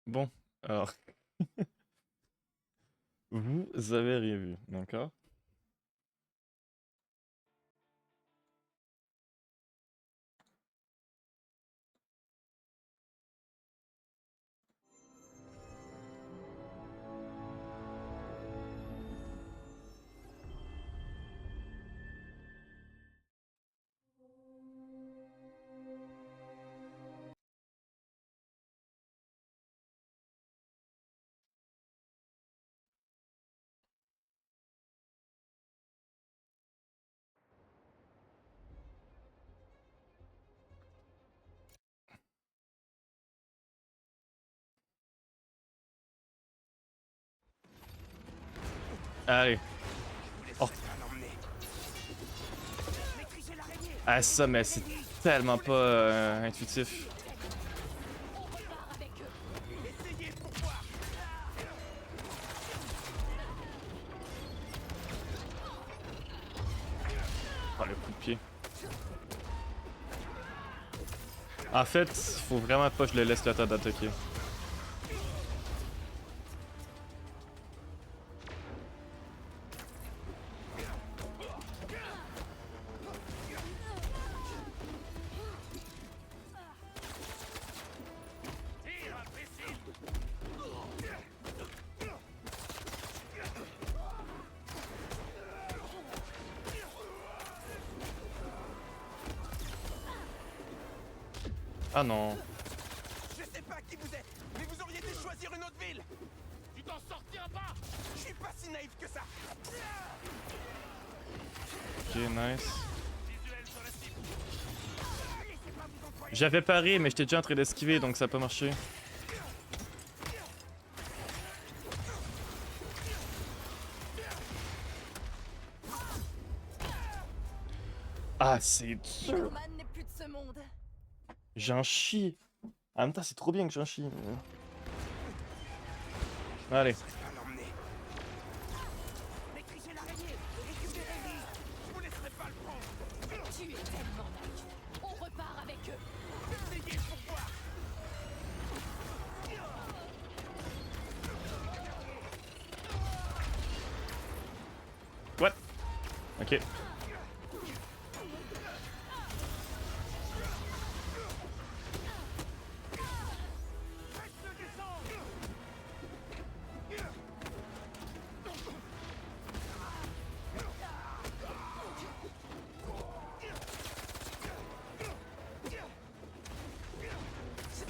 Bon, alors, vous avez rien vu, d'accord? Allez. Oh, ah ça, mais c'est tellement pas intuitif. Oh, le coup de pied. En fait, faut vraiment pas que je le laisse le temps d'attaquer. Ah non. Je sais pas qui vous êtes, mais vous auriez dû choisir une autre ville. Tu t'en sortiras pas. Je suis pas si naïf que ça. Ok, nice. J'avais paré, mais j'étais déjà en train d'esquiver, donc ça a pas marché. Ah, c'est dur. Norman n'est plus de ce monde. J'en chie. En même temps, c'est trop bien que j'en chie. Allez. À l'emmener. Maîtrisez l'araignée. Récupérez-les. Je vous laisserai pas le prendre. Tu es tellement naïf. On repart avec eux. Essayez pour voir. What? Ok.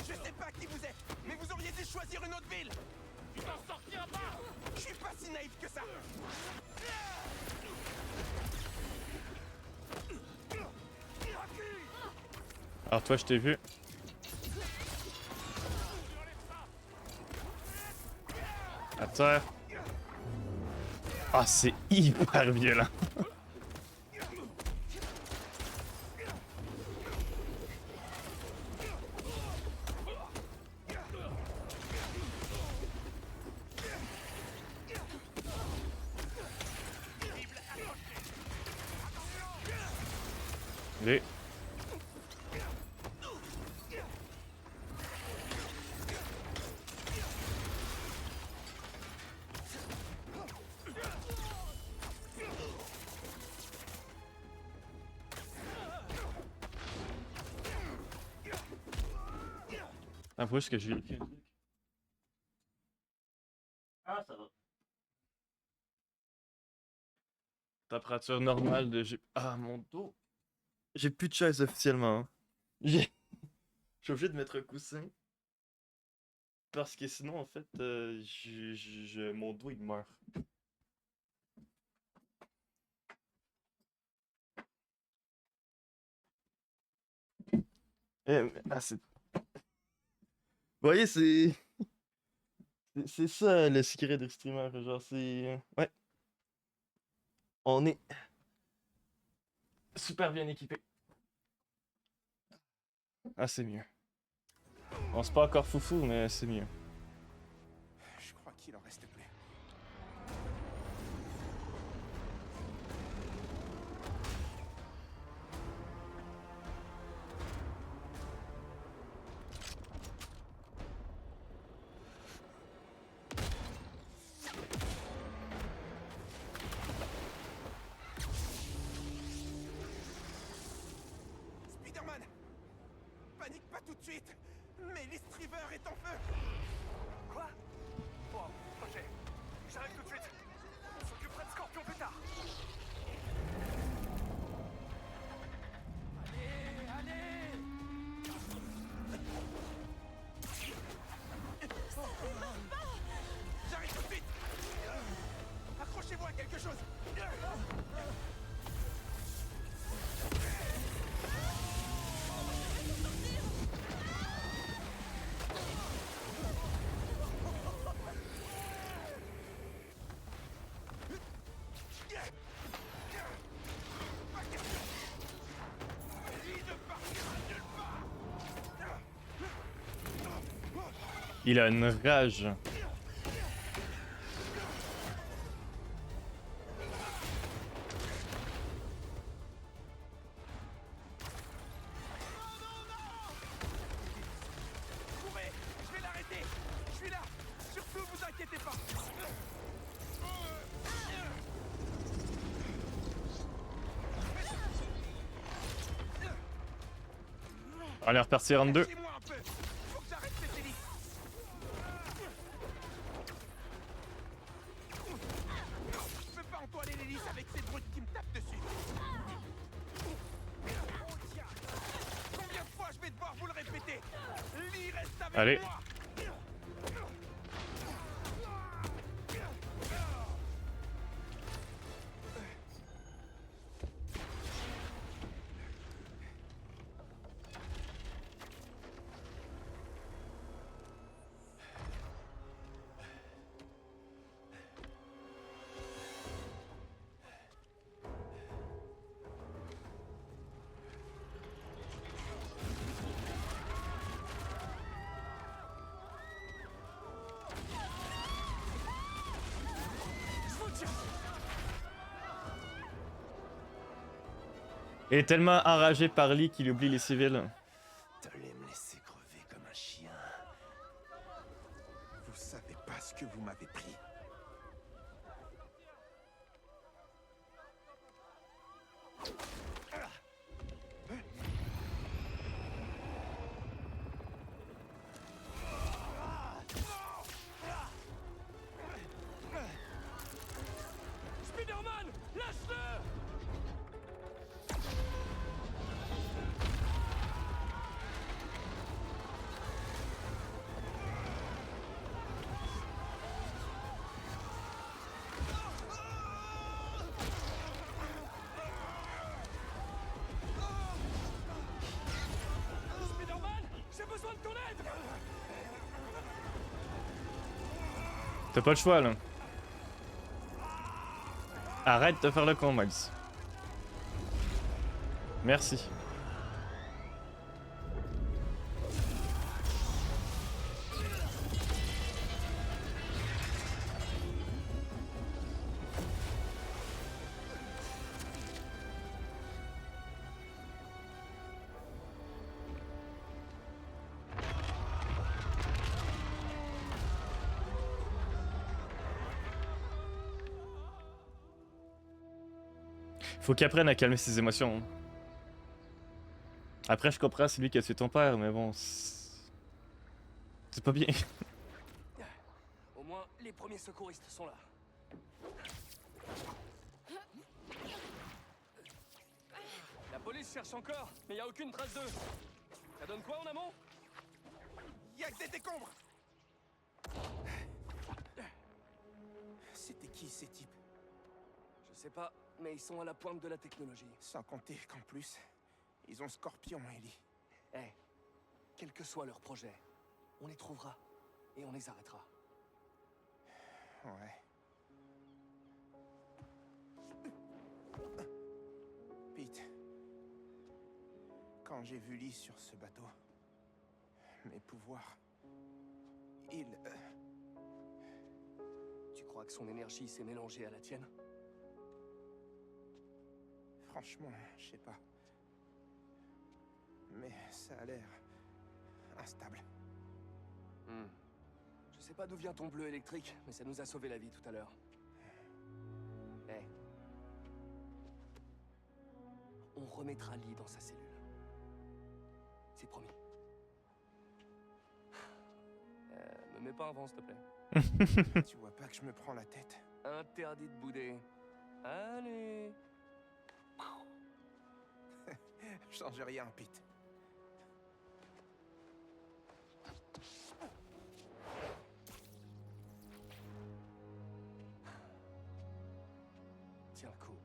Je sais pas qui vous êtes, mais vous auriez dû choisir une autre ville. Tu t'en sortiras pas. Je suis pas si naïf que ça. Alors toi, je t'ai vu. À terre. Ah, c'est hyper violent. Allez. Ah, pourquoi est-ce que j'ai... Ah, ça va. Température normale de... Ah, mon dos. J'ai plus de chaise officiellement, hein. J'ai- Je suis obligé de mettre un coussin. Parce que sinon, en fait, mon dos, il meurt. Ah, c'est... Vous voyez, c'est ça le secret des streamers. Genre, c'est... Ouais, on est super bien équipé. Ah, c'est mieux. On c'est pas encore foufou, mais c'est mieux. Je crois qu'il en reste plus. tout de suite. Mais l'Estriver est en feu. Quoi? Bon, ok. J'arrive tout de suite. On s'occupera de Scorpion plus tard. J'arrive tout de suite. Accrochez-vous à quelque chose. Pas question. Lui ne partira nulle part. Il a une rage. Courez, je vais l'arrêter. Je suis là. Surtout, vous inquiétez pas. Allez, repartir en deux. Lâchez-moi un peu. Faut que j'arrête cette hélice. Je peux pas entoiler l'hélice avec ces brutes qui me tapent dessus. Oh, tiens. Combien de fois je vais devoir vous le répéter? Lee reste avec Allez. moi. Il est tellement enragé par Lee qu'il oublie les civils. T'allais me laisser crever comme un chien. Vous savez pas ce que vous m'avez pris. Spider-Man, lâche-le! Spider-Man, j'ai besoin de ton aide! T'as pas le choix là. Arrête de faire le con, Max. Merci. Faut qu'il apprenne à calmer ses émotions. Après, je comprends, c'est lui qui a tué ton père, mais bon. C'est pas bien. Au moins, les premiers secouristes sont là. La police cherche encore, mais y a aucune trace d'eux. Ça donne quoi en amont? Y'a que des décombres. C'était qui ces types? Je sais pas, mais ils sont à la pointe de la technologie. Sans compter qu'en plus, ils ont Scorpion, Ellie. Eh, quel que soit leur projet, on les trouvera et on les arrêtera. Ouais. Pete, quand j'ai vu Lee sur ce bateau, mes pouvoirs, il... Tu crois que son énergie s'est mélangée à la tienne? Franchement, je sais pas. Mais ça a l'air instable. Je sais pas d'où vient ton bleu électrique, mais ça nous a sauvé la vie tout à l'heure. Eh. On remettra Lee dans sa cellule. C'est promis. pas avant, s'il te plaît. Tu vois pas que je me prends la tête? Interdit de bouder. Allez. Change rien, Pete. Tiens le coup,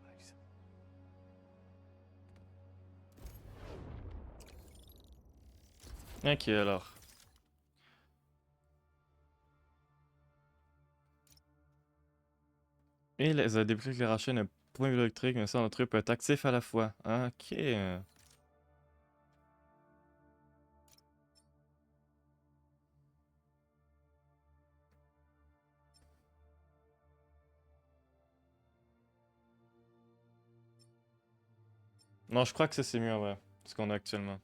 Miles. Ok, alors. Et les a débloqué les rachats d'un point électrique, mais ça, notre peut être actif à la fois. Ok. Non, je crois que ça c'est mieux, ouais. Ce qu'on a actuellement.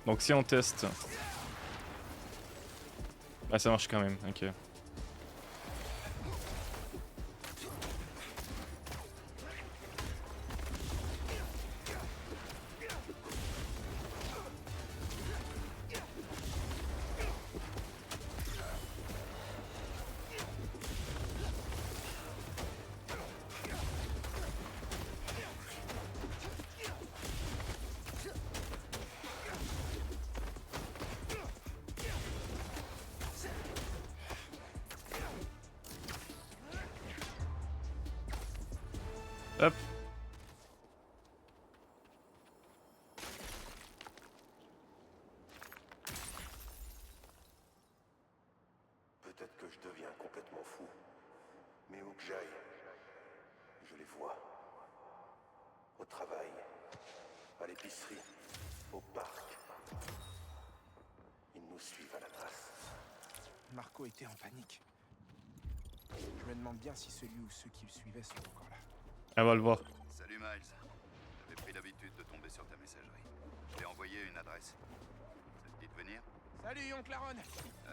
Donc si on teste... Ah, ça marche quand même, ok. Hop. Peut-être que je deviens complètement fou. Mais où que j'aille, je les vois. Au travail, à l'épicerie, au parc. Ils nous suivent à la trace. Marco était en panique. Je me demande bien si celui ou ceux qui le suivaient sont encore là. On va le voir. Salut Miles. J'avais pris l'habitude de tomber sur ta messagerie. Je t'ai envoyé une adresse. Ça te dit de venir? Salut, oncle Aaron!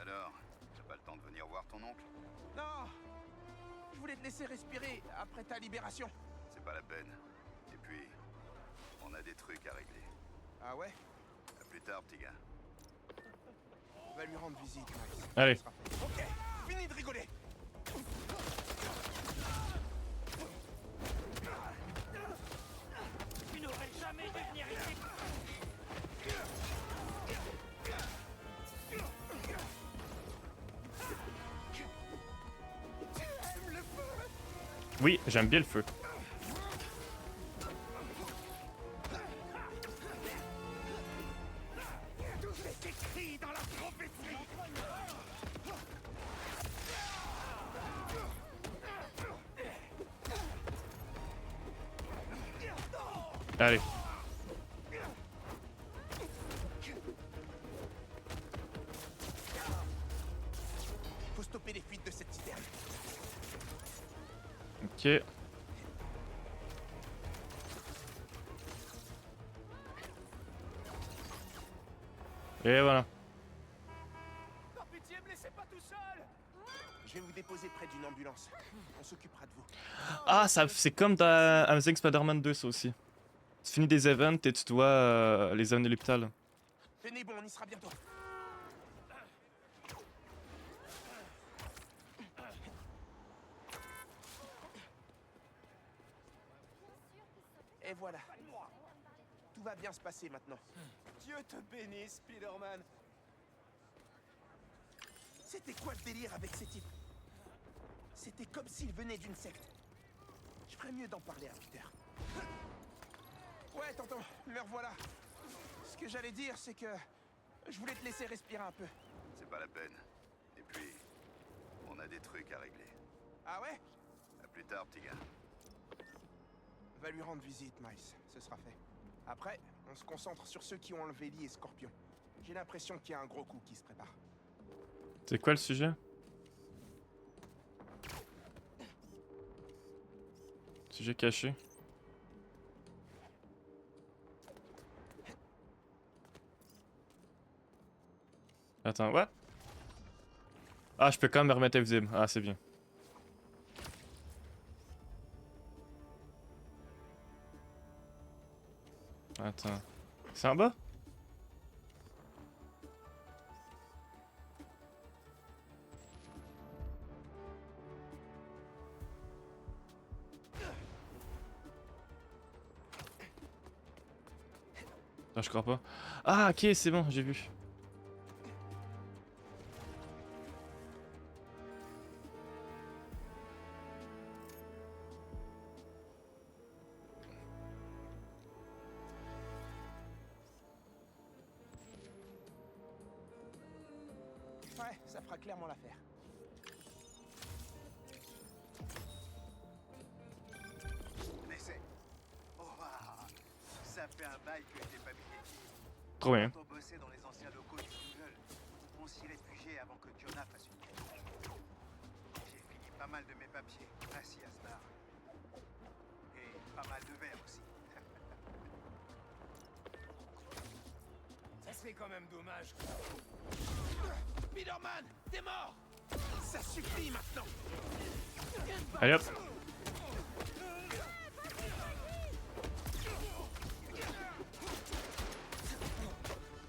Alors, t'as pas le temps de venir voir ton oncle? Non! Je voulais te laisser respirer après ta libération. C'est pas la peine. Et puis, on a des trucs à régler. Ah ouais? À plus tard, petit gars. On va lui rendre visite, Miles. Allez. Ça sera fait. Ok, fini de rigoler! Tu n'aurais jamais dû venir ici. Oui, j'aime bien le feu. Tout est écrit dans la prophétie! Allez. Faut stopper les fuites de cette citerne. Ok. Et voilà. Par pitié, me laissez pas tout seul. Je vais vous déposer près d'une ambulance. On s'occupera de vous. Ah, ça, c'est comme dans Amazing Spider-Man 2, ça aussi. Tu finis des events et tu dois les amener à l'hôpital. Tenez bon, on y sera bientôt. Et voilà. Tout va bien se passer maintenant. Dieu te bénisse, Spider-Man. C'était quoi le délire avec ces types? C'était comme s'ils venaient d'une secte. Je ferais mieux d'en parler à Peter. Ouais, tonton, me revoilà. Ce que j'allais dire, c'est que je voulais te laisser respirer un peu. C'est pas la peine. Et puis, on a des trucs à régler. Ah ouais? À plus tard, petit gars. Va lui rendre visite, Miles. Ce sera fait. Après, on se concentre sur ceux qui ont enlevé Lee et Scorpion. J'ai l'impression qu'il y a un gros coup qui se prépare. C'est quoi le sujet? Sujet caché. Attends, what? Ah, je peux quand même me remettre invisible. Ah, c'est bien. Attends. C'est en bas? Non, je crois pas. Ah, ok, c'est bon, j'ai vu. Ouais, ça fera clairement l'affaire. Mais c'est... Oh, waouh. Ça fait un bail que je t'ai pas mis les pieds. Trop bien. Quand on bossait dans les anciens locaux du Google, on s'y réfugiait avant que Jonah fasse une quête. J'ai fini pas mal de mes papiers assis à ce bar. Et pas mal de verres aussi. Ça serait quand même dommage. Spider-Man, t'es mort! Ça suffit maintenant! Allez hop.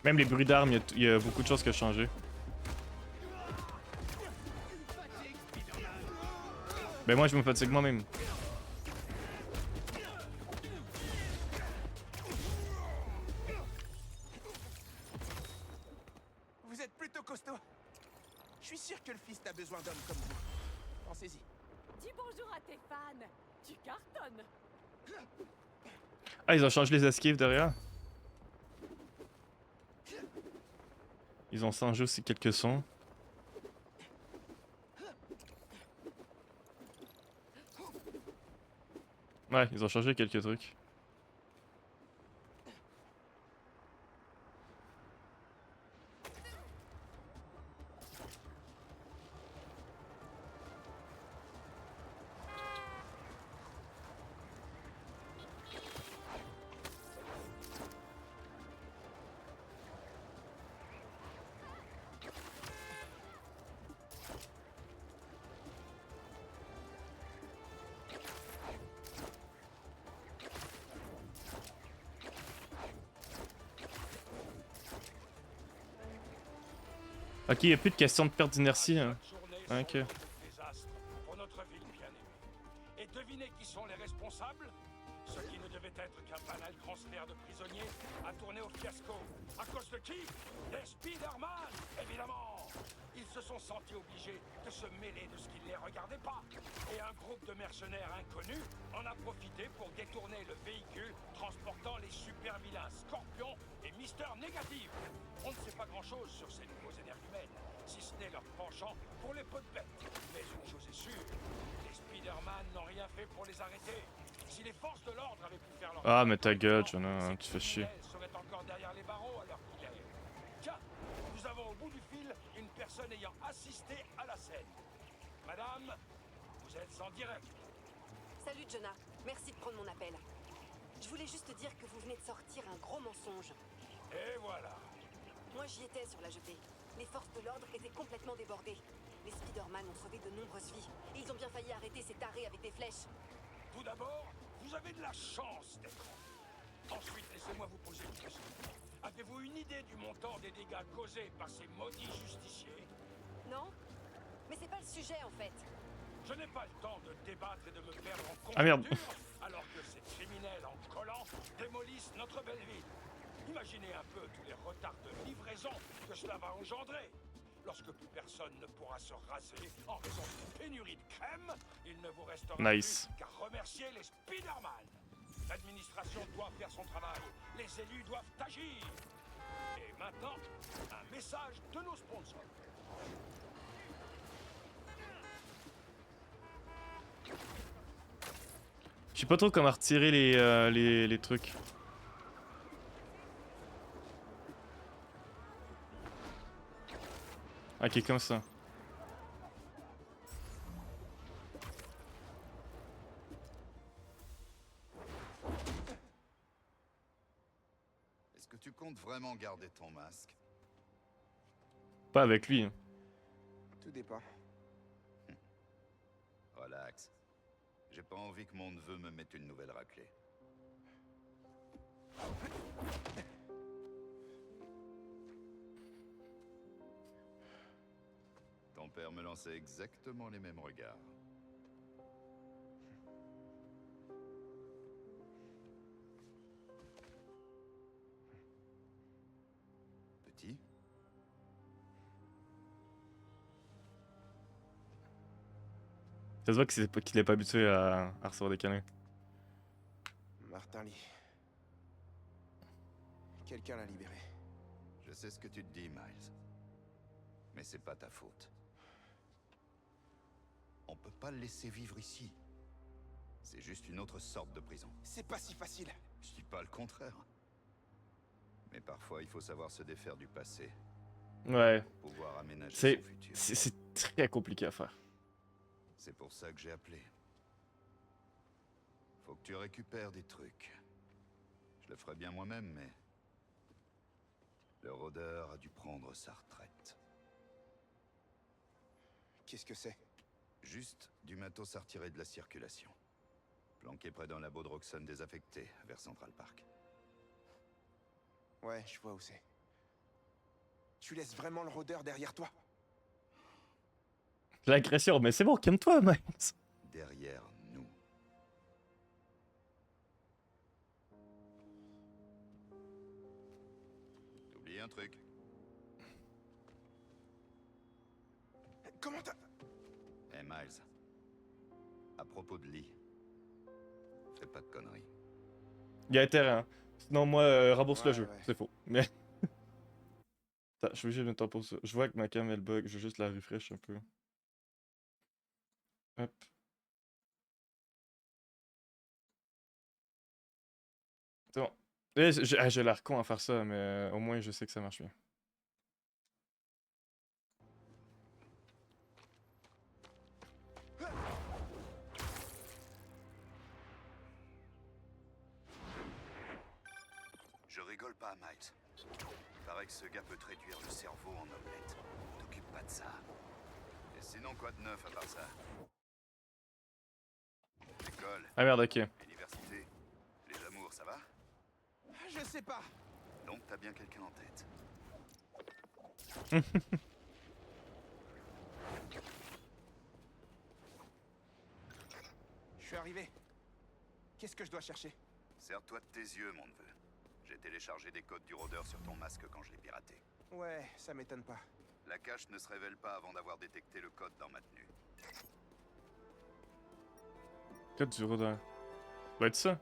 Même les bruits d'armes, il y a beaucoup de choses qui ont changé. Ben moi je me fatigue moi-même. Vous êtes plutôt costaud. Je suis sûr que le fils a besoin d'hommes comme vous. Pensez-y. Dis bonjour à tes fans. Tu cartonnes. Ah, ils ont changé les esquives derrière. Ils ont changé aussi quelques sons. Ouais, ils ont changé quelques trucs. Ok, il n'y a plus de question de perte d'inertie. Hein. Ok. Désastre pour notre ville bien-aimée. Et devinez qui sont les responsables? Ce qui ne devait être qu'un banal transfert de prisonniers a tourné au fiasco. À cause de qui? Des Spider-Man, évidemment. Ils se sont sentis obligés de se mêler de ce qui ne les regardait pas. Et un groupe de mercenaires inconnus en a profité pour détourner le véhicule transportant les super-vilains Scorpion et Mister Négatif. On ne sait pas grand-chose sur ces nouveaux énergumènes, si ce n'est leur penchant pour les pots de bête. Mais une chose est sûre, les Spider-Man n'ont rien fait pour les arrêter. Si les forces de l'ordre avaient pu faire leur... Ah, mais ta gueule, Jonah, tu fais chier. ...seraient encore derrière les barreaux à l'heure qu'il est. Tiens, nous avons au bout du fil une personne ayant assisté à la scène. Madame, vous êtes en direct. Salut Jonah, merci de prendre mon appel. Je voulais juste te dire que vous venez de sortir un gros mensonge. Et voilà. Moi j'y étais sur la jetée. Les forces de l'ordre étaient complètement débordées. Les Spider-Man ont sauvé de nombreuses vies. Et ils ont bien failli arrêter ces tarés avec des flèches. Tout d'abord, vous avez de la chance d'être en vie. Ensuite, laissez-moi vous poser une question. Avez-vous une idée du montant des dégâts causés par ces maudits justiciers? Non? Mais c'est pas le sujet en fait. Je n'ai pas le temps de débattre et de me perdre en Ah, merde. conjectures, alors que ces criminels en collant démolissent notre belle ville. Imaginez un peu tous les retards de livraison que cela va engendrer. Lorsque plus personne ne pourra se raser en raison d'une pénurie de crème, il ne vous restera Nice. plus qu'à remercier les Spider-Man. L'administration doit faire son travail, les élus doivent agir. Et maintenant, un message de nos sponsors. Je sais pas trop comment retirer les trucs. Ok, comme ça. Est-ce que tu comptes vraiment garder ton masque? Pas avec lui. Hein. Tout dépend. Relax. J'ai pas envie que mon neveu me mette une nouvelle raclée. Ton père me lançait exactement les mêmes regards. Petit? Ça se voit que qu'il est pas habitué à recevoir des câlins. Martin Lee. Quelqu'un l'a libéré. Je sais ce que tu te dis, Miles. Mais c'est pas ta faute. On peut pas le laisser vivre ici. C'est juste une autre sorte de prison. C'est pas si facile. Je dis pas le contraire. Mais parfois, il faut savoir se défaire du passé Ouais. pour pouvoir aménager C'est son futur. c'est très compliqué à faire. C'est pour ça que j'ai appelé. Faut que tu récupères des trucs. Je le ferais bien moi-même, mais... le rôdeur a dû prendre sa retraite. Qu'est-ce que c'est? Juste du matos à retirer de la circulation. Planqué près d'un labo de Roxxon désaffecté, vers Central Park. Ouais, je vois où c'est. Tu laisses vraiment le rôdeur derrière toi? L'agression, mais c'est bon, calme-toi, Miles. Derrière nous. T'oublies un truc. Comment t'as... Hey Miles. À propos de Lee. Fais pas de conneries. Il y a intérêt, hein. Sinon, moi, rembourse le Ouais, jeu. ouais. C'est faux. Mais. Attends, je suis obligé de mettre en pause. Je vois que ma cam elle bug. Je vais juste la refresh un peu. Hop. C'est bon. J'ai l'air con à faire ça, mais au moins je sais que ça marche bien. Je rigole pas, Miles. Il paraît que ce gars peut te réduire le cerveau en omelette. T'occupe pas de ça. Et sinon, quoi de neuf à part ça? L'école, Ah merde, ok. l'université, les amours, ça va? Je sais pas. Donc t'as bien quelqu'un en tête. Je suis arrivé. Qu'est-ce que je dois chercher? Sers-toi de tes yeux, mon neveu. J'ai téléchargé des codes du rôdeur sur ton masque quand je l'ai piraté. Ouais, ça m'étonne pas. La cache ne se révèle pas avant d'avoir détecté le code dans ma tenue. Code du rôdeur. Ça doit être ça.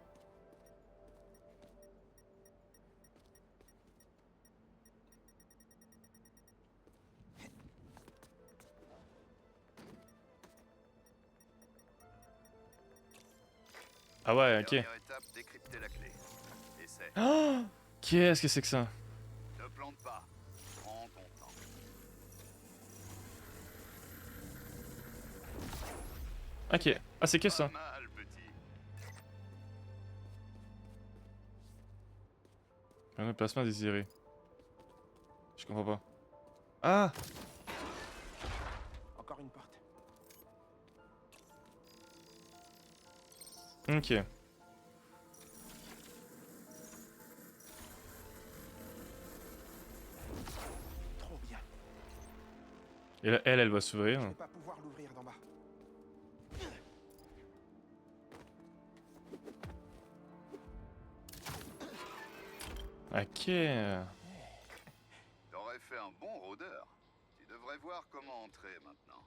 Ah ouais, ok. Dernière étape, décrypter la clé. Essaie. Oh, qu'est-ce que c'est que ça? Ne plante pas. Prends ton temps. Ok. Ah, c'est que ça. Pas mal, petit. Un placement désiré. Je comprends pas. Ah! Encore une porte. Ok. Trop bien. Et là, elle va s'ouvrir. Je vais pas pouvoir l'ouvrir d'en bas. Ok. T'aurais fait un bon rôdeur. Tu devrais voir comment entrer maintenant.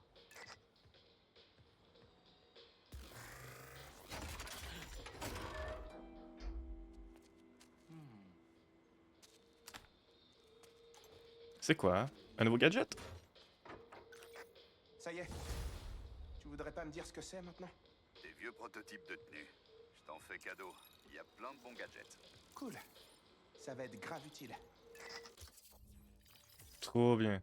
C'est quoi? Un nouveau gadget? Ça y est. Tu voudrais pas me dire ce que c'est maintenant? Des vieux prototypes de tenue. Je t'en fais cadeau. Il y a plein de bons gadgets. Cool. Ça va être grave utile. Trop bien.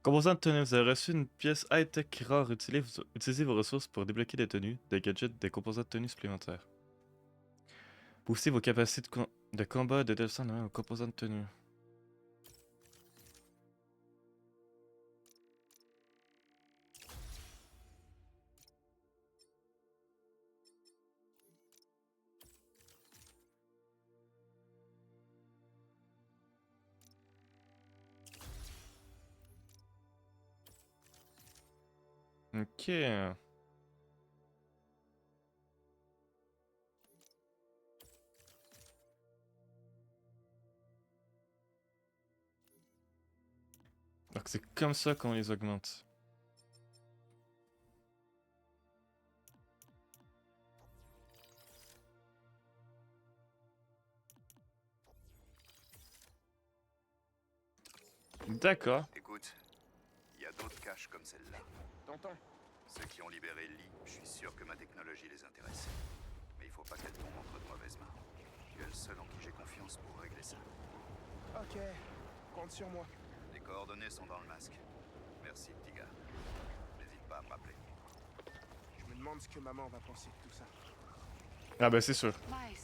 Composant de tenue, vous avez reçu une pièce high-tech rare. Utilisez vos ressources pour débloquer des tenues, des gadgets, des composants de tenue supplémentaires. Boostez vos capacités de combat de telle sorte aux composants de tenue. Ok. Donc c'est comme ça qu'on les augmente. D'accord. Écoute, il y a d'autres caches comme celle-là. Tonton, Ceux qui ont libéré Lee, je suis sûr que ma technologie les intéresse. Mais il faut pas qu'elle tombe entre de mauvaises mains. Tu es le seul en qui j'ai confiance pour régler ça. ok, compte sur moi. Les coordonnées sont dans le masque. Merci, petit gars. N'hésite pas à me rappeler. Je me demande ce que maman va penser de tout ça. Ah bah c'est sûr. Miles,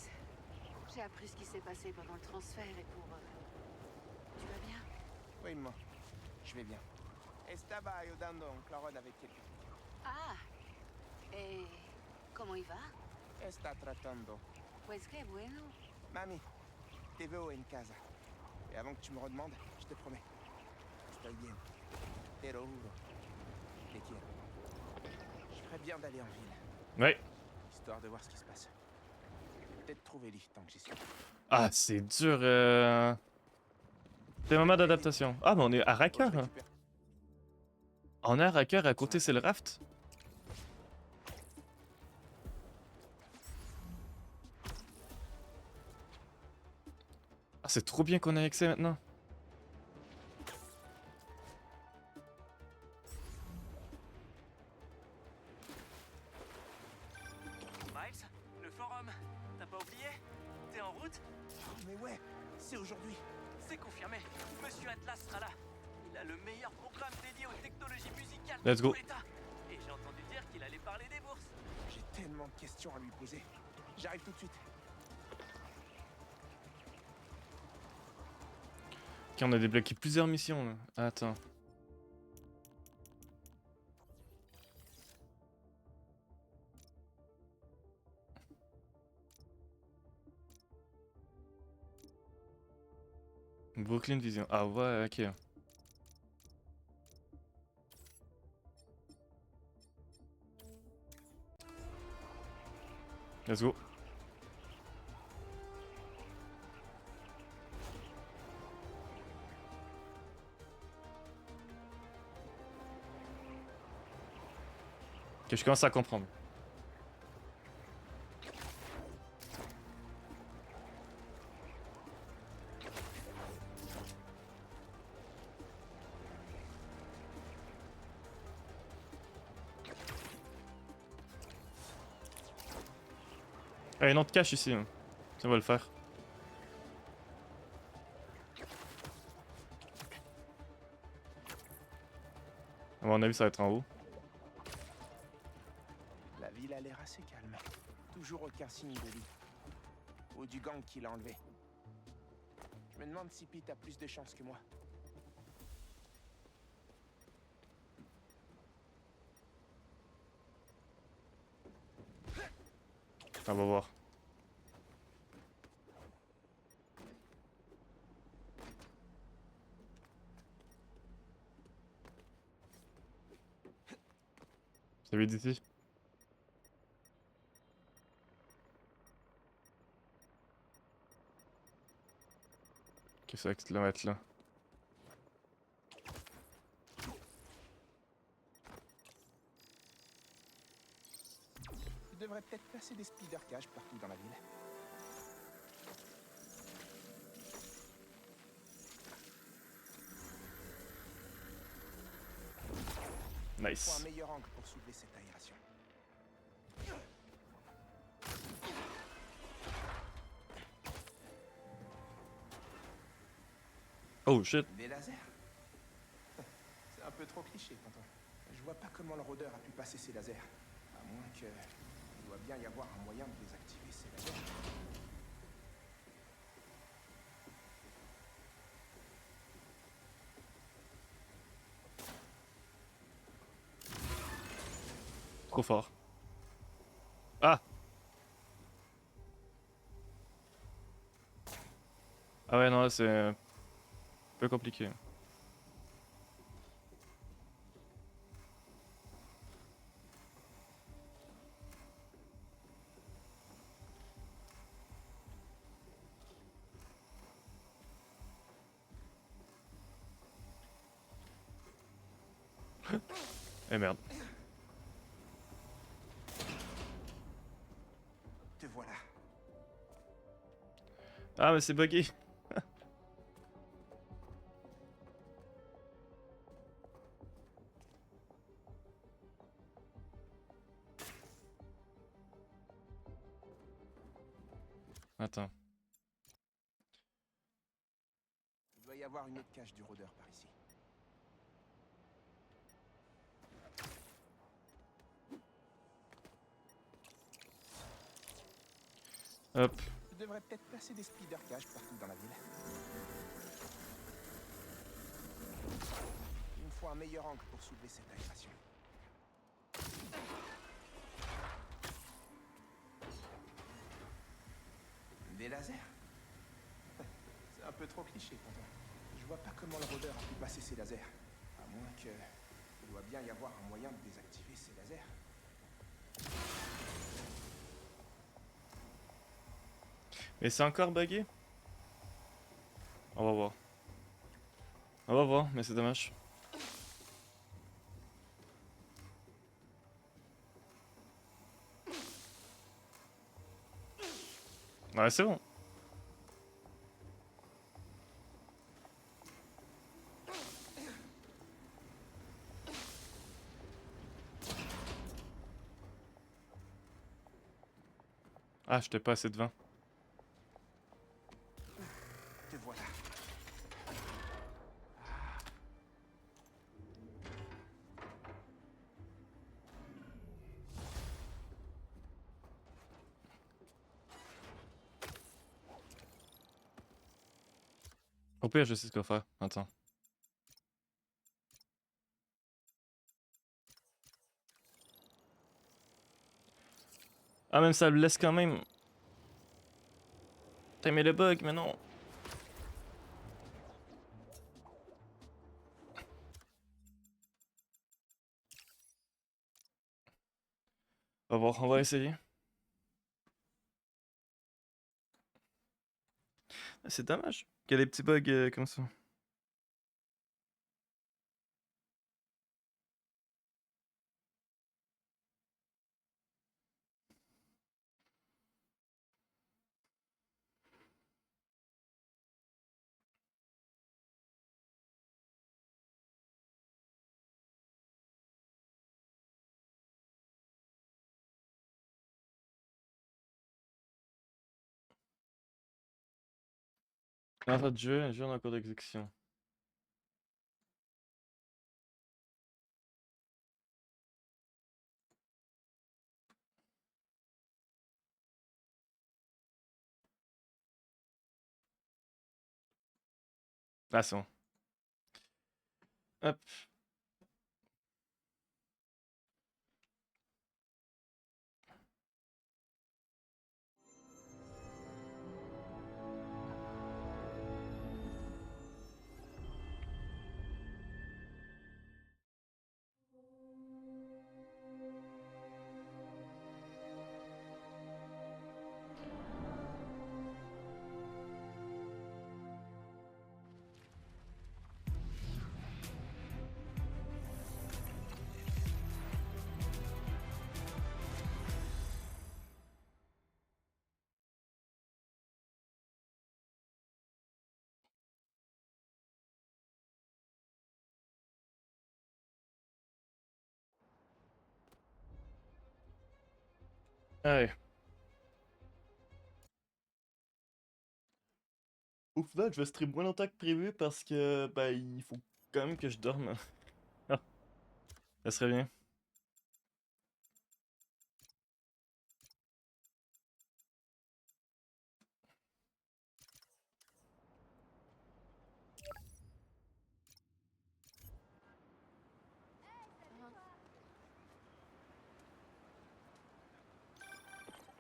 j'ai appris ce qui s'est passé pendant le transfert et pour... Tu vas bien? Oui, maman, je vais bien. Estaba ayudando en Claron avec quelqu'un. Ah! Et... comment il va? Está tratando. Pues que bueno. Mami, te veo en casa. Et avant que tu me redemandes, je te promets. Estoy bien. Te lo juro. Te quiero. Je ferais bien d'aller en ville, Ouais. histoire de voir ce qui se passe. Peut-être trouver Lee tant que j'y suis. Ah, c'est dur. Des moments d'adaptation. Ah, mais on est à Faut que Racker. je Hein. récupère. On est à Racker, à côté c'est le raft. Ah, c'est trop bien qu'on ait accès maintenant. Miles, le forum, t'as pas oublié? T'es en route? Oh, mais ouais, c'est aujourd'hui. C'est confirmé, Monsieur Atlas sera là. Il a le meilleur programme dédié aux technologies musicales Let's de go. tout l'État. Et j'ai entendu dire qu'il allait parler des bourses. J'ai tellement de questions à lui poser. J'arrive tout de suite. Ok, on a débloqué plusieurs missions là. Attends. Brooklyn Vision. Ah ouais, ok. Let's go. Ok, je commence à comprendre. Ah, une autre cache ici. Hein. Ça va le faire. À mon avis, ça va être en haut. La ville a l'air assez calme. Toujours aucun signe de Lee. Ou du gang qui l'a enlevé. Je me demande si Pete a plus de chance que moi. On va voir. Salut d'ici. Qu'est-ce que ça va être là? Je devrais peut-être placer des speeder cages partout dans la ville. Faut un Nice. meilleur angle pour soulever cette aération. Oh shit. Des lasers? C'est un peu trop cliché, tonton. Je vois pas comment le rôdeur a pu passer ses lasers. À moins que... Il doit bien y avoir un moyen de désactiver ces lasers. Trop fort. Ah! Ah ouais, non, là, c'est un peu compliqué. Eh merde. Te voilà. Ah, mais c'est buggé. Attends. Il doit y avoir une autre cache du rôdeur par ici. Hop. Je devrais peut-être placer des speeder caches partout dans la ville. Il me faut un meilleur angle pour soulever cette aération. Des lasers? C'est un peu trop cliché, tonton. Je vois pas comment le rôdeur a pu passer ses lasers. À moins que... Il doit bien y avoir un moyen de désactiver ces lasers. Mais c'est encore buggé? On va voir. On va voir, mais c'est dommage. Ouais, c'est bon. Ah, j'étais pas assez devant. Te voilà. Au pire, je sais ce qu'on va faire. Attends. Ah, même ça le laisse quand même. T'as aimé le bug, mais non. On va voir, on va essayer. C'est dommage qu'il y a des petits bugs comme ça. L'entrée de jeu, un jeu en cours d'exécution. Ah, c'est bon. Hop. Allez. Au final, je vais stream moins longtemps que prévu parce que, bah, il faut quand même que je dorme. Ça serait bien.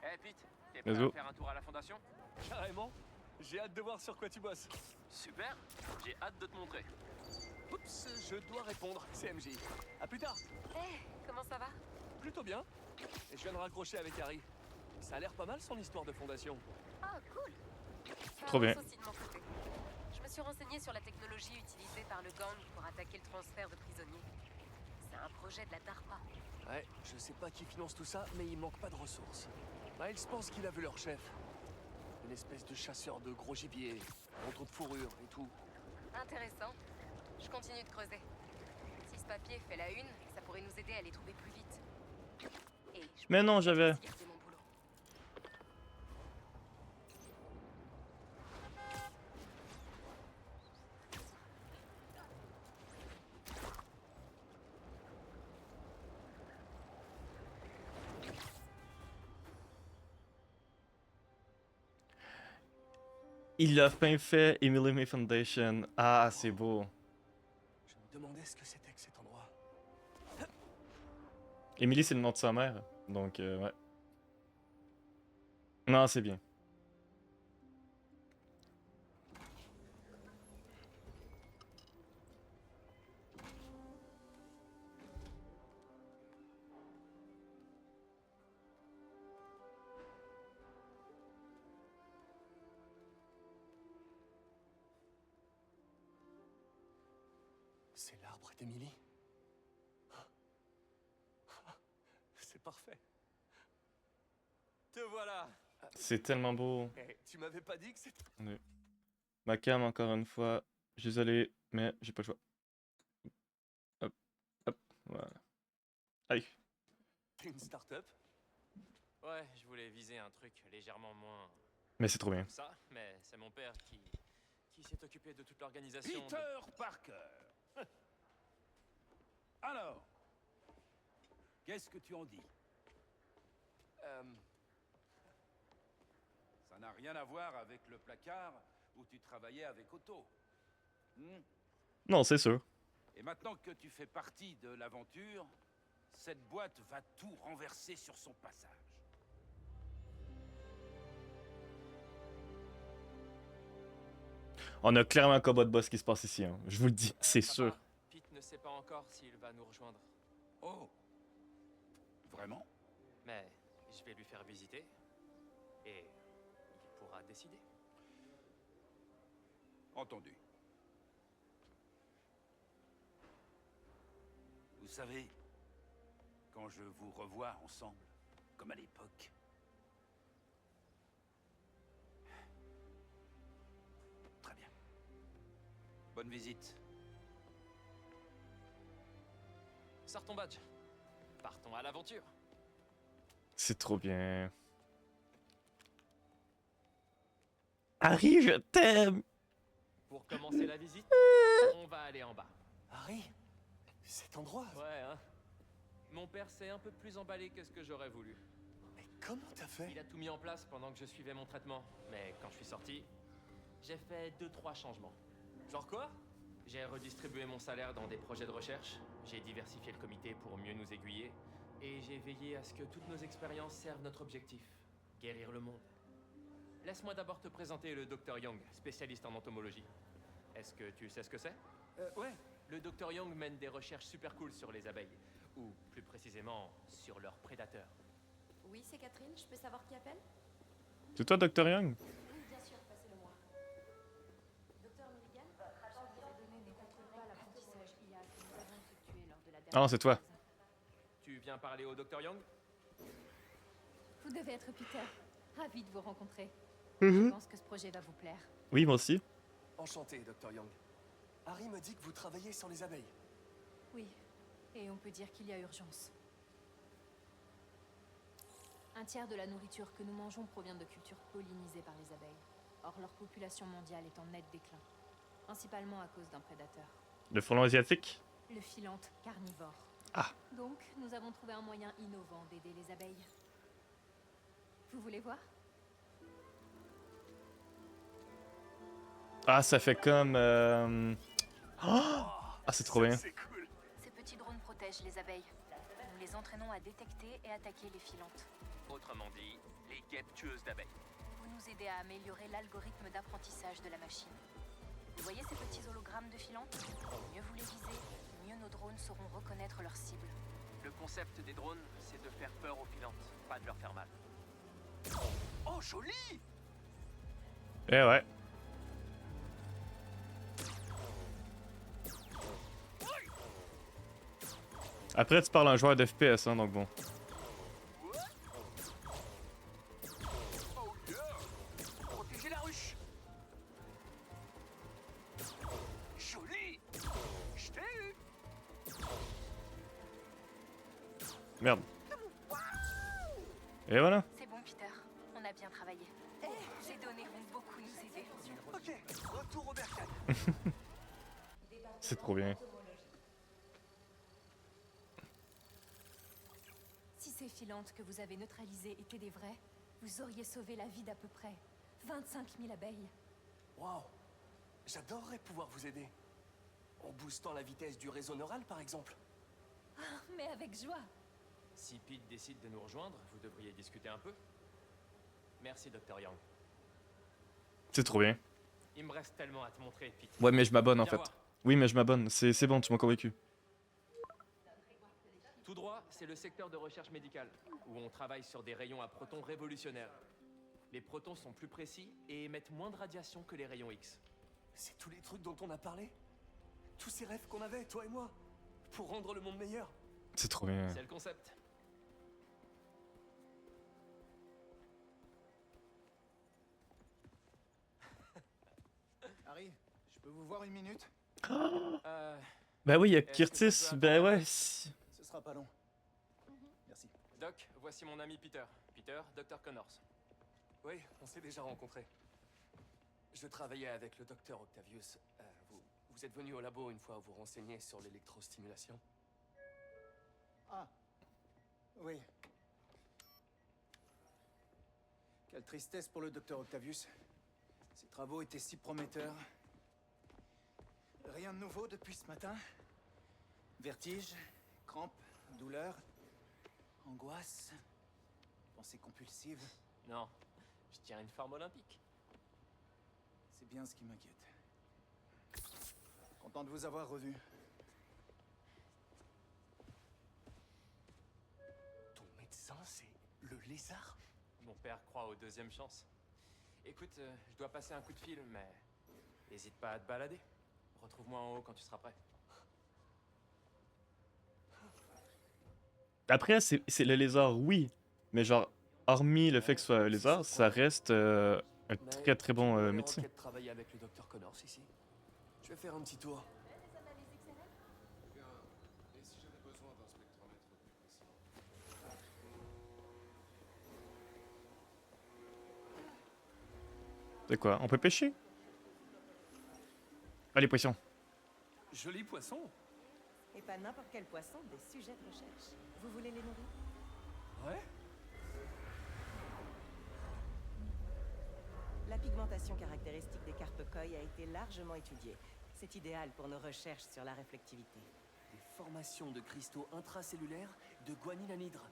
Eh Pete, t'es Let's prêt à go. faire un tour à la fondation? Carrément. J'ai hâte de voir sur quoi tu bosses. Super, j'ai hâte de te montrer. Oups, je dois répondre. C'est MJ. À plus tard. Comment ça va? Plutôt bien. Et je viens de raccrocher avec Harry. Ça a l'air pas mal son histoire de fondation. Ah, cool. Ça Trop bien. avance aussi de mon côté. Je me suis renseignée sur la technologie utilisée par le gang pour attaquer le transfert de prisonniers. C'est un projet de la DARPA. Ouais, je sais pas qui finance tout ça, mais il manque pas de ressources. Miles pense qu'il a vu leur chef. Une espèce de chasseur de gros gibier, manteau de fourrure et tout. Intéressant. Je continue de creuser. Si ce papier fait la une, ça pourrait nous aider à les trouver plus vite. Et je Mais non, pourrais j'avais... aussi garder mon boulot. Il a fin fait Emily May Foundation. Ah, c'est beau. Je me demandais ce que c'était que cet endroit. Emily, c'est le nom de sa mère. Donc, ouais. Non, c'est bien. C'est l'arbre d'Emily. C'est parfait. Te voilà. C'est tellement beau. Eh, tu m'avais pas dit que c'était... Oui. Ma cam, encore une fois. Je suis désolé, mais j'ai pas le choix. Hop, hop, voilà. Aïe. une start-up? Ouais, je voulais viser un truc légèrement moins... Mais c'est trop bien. comme ça, mais c'est mon père qui s'est occupé de toute l'organisation. Peter Parker. Alors, qu'est-ce que tu en dis? Ça n'a rien à voir avec le placard où tu travaillais avec Otto. Hmm? Non, c'est sûr. Et maintenant que tu fais partie de l'aventure, cette boîte va tout renverser sur son passage. On a clairement un combat de boss qui se passe ici, hein. Je vous le dis, c'est Papa, sûr. Pete ne sait pas encore s'il va nous rejoindre. Oh, vraiment? Mais je vais lui faire visiter et il pourra décider. Entendu. Vous savez, quand je vous revois ensemble, comme à l'époque, très bien. Bonne visite. Sors ton badge. Partons à l'aventure. C'est trop bien. Harry, je t'aime. Pour commencer la visite, on va aller en bas. Harry? Cet endroit? Ouais, hein. Mon père s'est un peu plus emballé que ce que j'aurais voulu. Mais comment t'as fait? Il a tout mis en place pendant que je suivais mon traitement. Mais quand je suis sorti, j'ai fait 2-3 changements. Genre quoi? J'ai redistribué mon salaire dans des projets de recherche, j'ai diversifié le comité pour mieux nous aiguiller, et j'ai veillé à ce que toutes nos expériences servent notre objectif, guérir le monde. Laisse-moi d'abord te présenter le Dr Young, spécialiste en entomologie. Est-ce que tu sais ce que c'est? Ouais. Le Dr Young mène des recherches super cool sur les abeilles, ou plus précisément sur leurs prédateurs. Oui, c'est Catherine. Je peux savoir qui appelle? C'est toi, Dr. Young? Oui, bien sûr, passez-le-moi. Docteur Milligan, votre agent de données ne contrôle pas l'apprentissage IA que nous avons effectué lors de la dernière... Ah non, c'est toi. Tu viens parler au Dr Young? Vous devez être Peter. Ravi de vous rencontrer. Mhm. Je pense que ce projet va vous plaire. Oui, moi aussi. Enchanté, Dr. Young. Harry me dit que vous travaillez sur les abeilles. Oui, et on peut dire qu'il y a urgence. Un tiers de la nourriture que nous mangeons provient de cultures pollinisées par les abeilles. Or, leur population mondiale est en net déclin, principalement à cause d'un prédateur, Le frelon asiatique? le philanthe carnivore. Donc, nous avons trouvé un moyen innovant d'aider les abeilles. Vous voulez voir? Ah, ça fait comme... Ah, c'est trop bien. C'est cool. Ces petits drones protègent les abeilles. Nous les entraînons à détecter et attaquer les filantes. Autrement dit, les guêpes tueuses d'abeilles. Vous nous aidez à améliorer l'algorithme d'apprentissage de la machine. Vous voyez ces petits hologrammes de filantes? Mieux vous les visez, mieux nos drones sauront reconnaître leurs cibles. Le concept des drones, c'est de faire peur aux filantes, pas de leur faire mal. Oh, joli! Eh ouais. Après, tu parles à un joueur d'FPS, hein, donc bon. Oh yeah! Protégez la ruche! Joli! Je t'ai eu! Merde. Et voilà. C'est bon, Peter. On a bien travaillé. Ces données vont beaucoup nous aider. Ok, retour au bercail. C'est trop bien. Si ces filantes que vous avez neutralisées étaient des vraies, vous auriez sauvé la vie d'à peu près 25 000 abeilles. Waouh! J'adorerais pouvoir vous aider. En boostant la vitesse du réseau neural, par exemple. Mais avec joie. Si Pete décide de nous rejoindre, vous devriez discuter un peu. Merci, Dr. Young. C'est trop bien. Il me reste tellement à te montrer, Pete. Ouais, mais je m'abonne en Viens fait. voir. Oui, mais je m'abonne. C'est bon, tu m'as convaincu. Tout droit, c'est le secteur de recherche médicale, où on travaille sur des rayons à protons révolutionnaires. Les protons sont plus précis et émettent moins de radiation que les rayons X. C'est tous les trucs dont on a parlé? Tous ces rêves qu'on avait, toi et moi, pour rendre le monde meilleur. C'est trop bien. C'est le concept. Harry, je peux vous voir une minute? Bah oui, il y a Est-ce que ça Curtis. peut Bah attendre? ouais. Ce sera pas long. Merci. Doc, voici mon ami Peter. Peter, Dr. Connors. Oui, on s'est déjà rencontrés. Je travaillais avec le docteur Octavius. Vous êtes venu au labo une fois vous renseigner sur l'électrostimulation? Ah. Oui. Quelle tristesse pour le docteur Octavius. Ses travaux étaient si prometteurs. Rien de nouveau depuis ce matin? Vertige, crampes, douleurs, angoisse, pensées compulsives. Non, je tiens une forme olympique. C'est bien ce qui m'inquiète. Content de vous avoir revu. Ton médecin, c'est le lézard? Mon père croit aux deuxièmes chances. Écoute, je dois passer un coup de fil, mais n'hésite pas à te balader. Retrouve-moi en haut quand tu seras prêt. Après, c'est le lézard, oui. Mais genre, hormis le fait que ce soit un lézard, ça reste un très très bon médecin. De travailler avec le docteur Connors ici. Je vais faire un petit tour. C'est quoi? On peut pêcher? Allez, poisson. Joli poisson. Et pas n'importe quel poisson, des sujets de recherche. Vous voulez les nourrir? Ouais. La pigmentation caractéristique des carpes koi a été largement étudiée. C'est idéal pour nos recherches sur la réflectivité. Des formations de cristaux intracellulaires de guanine anhydre.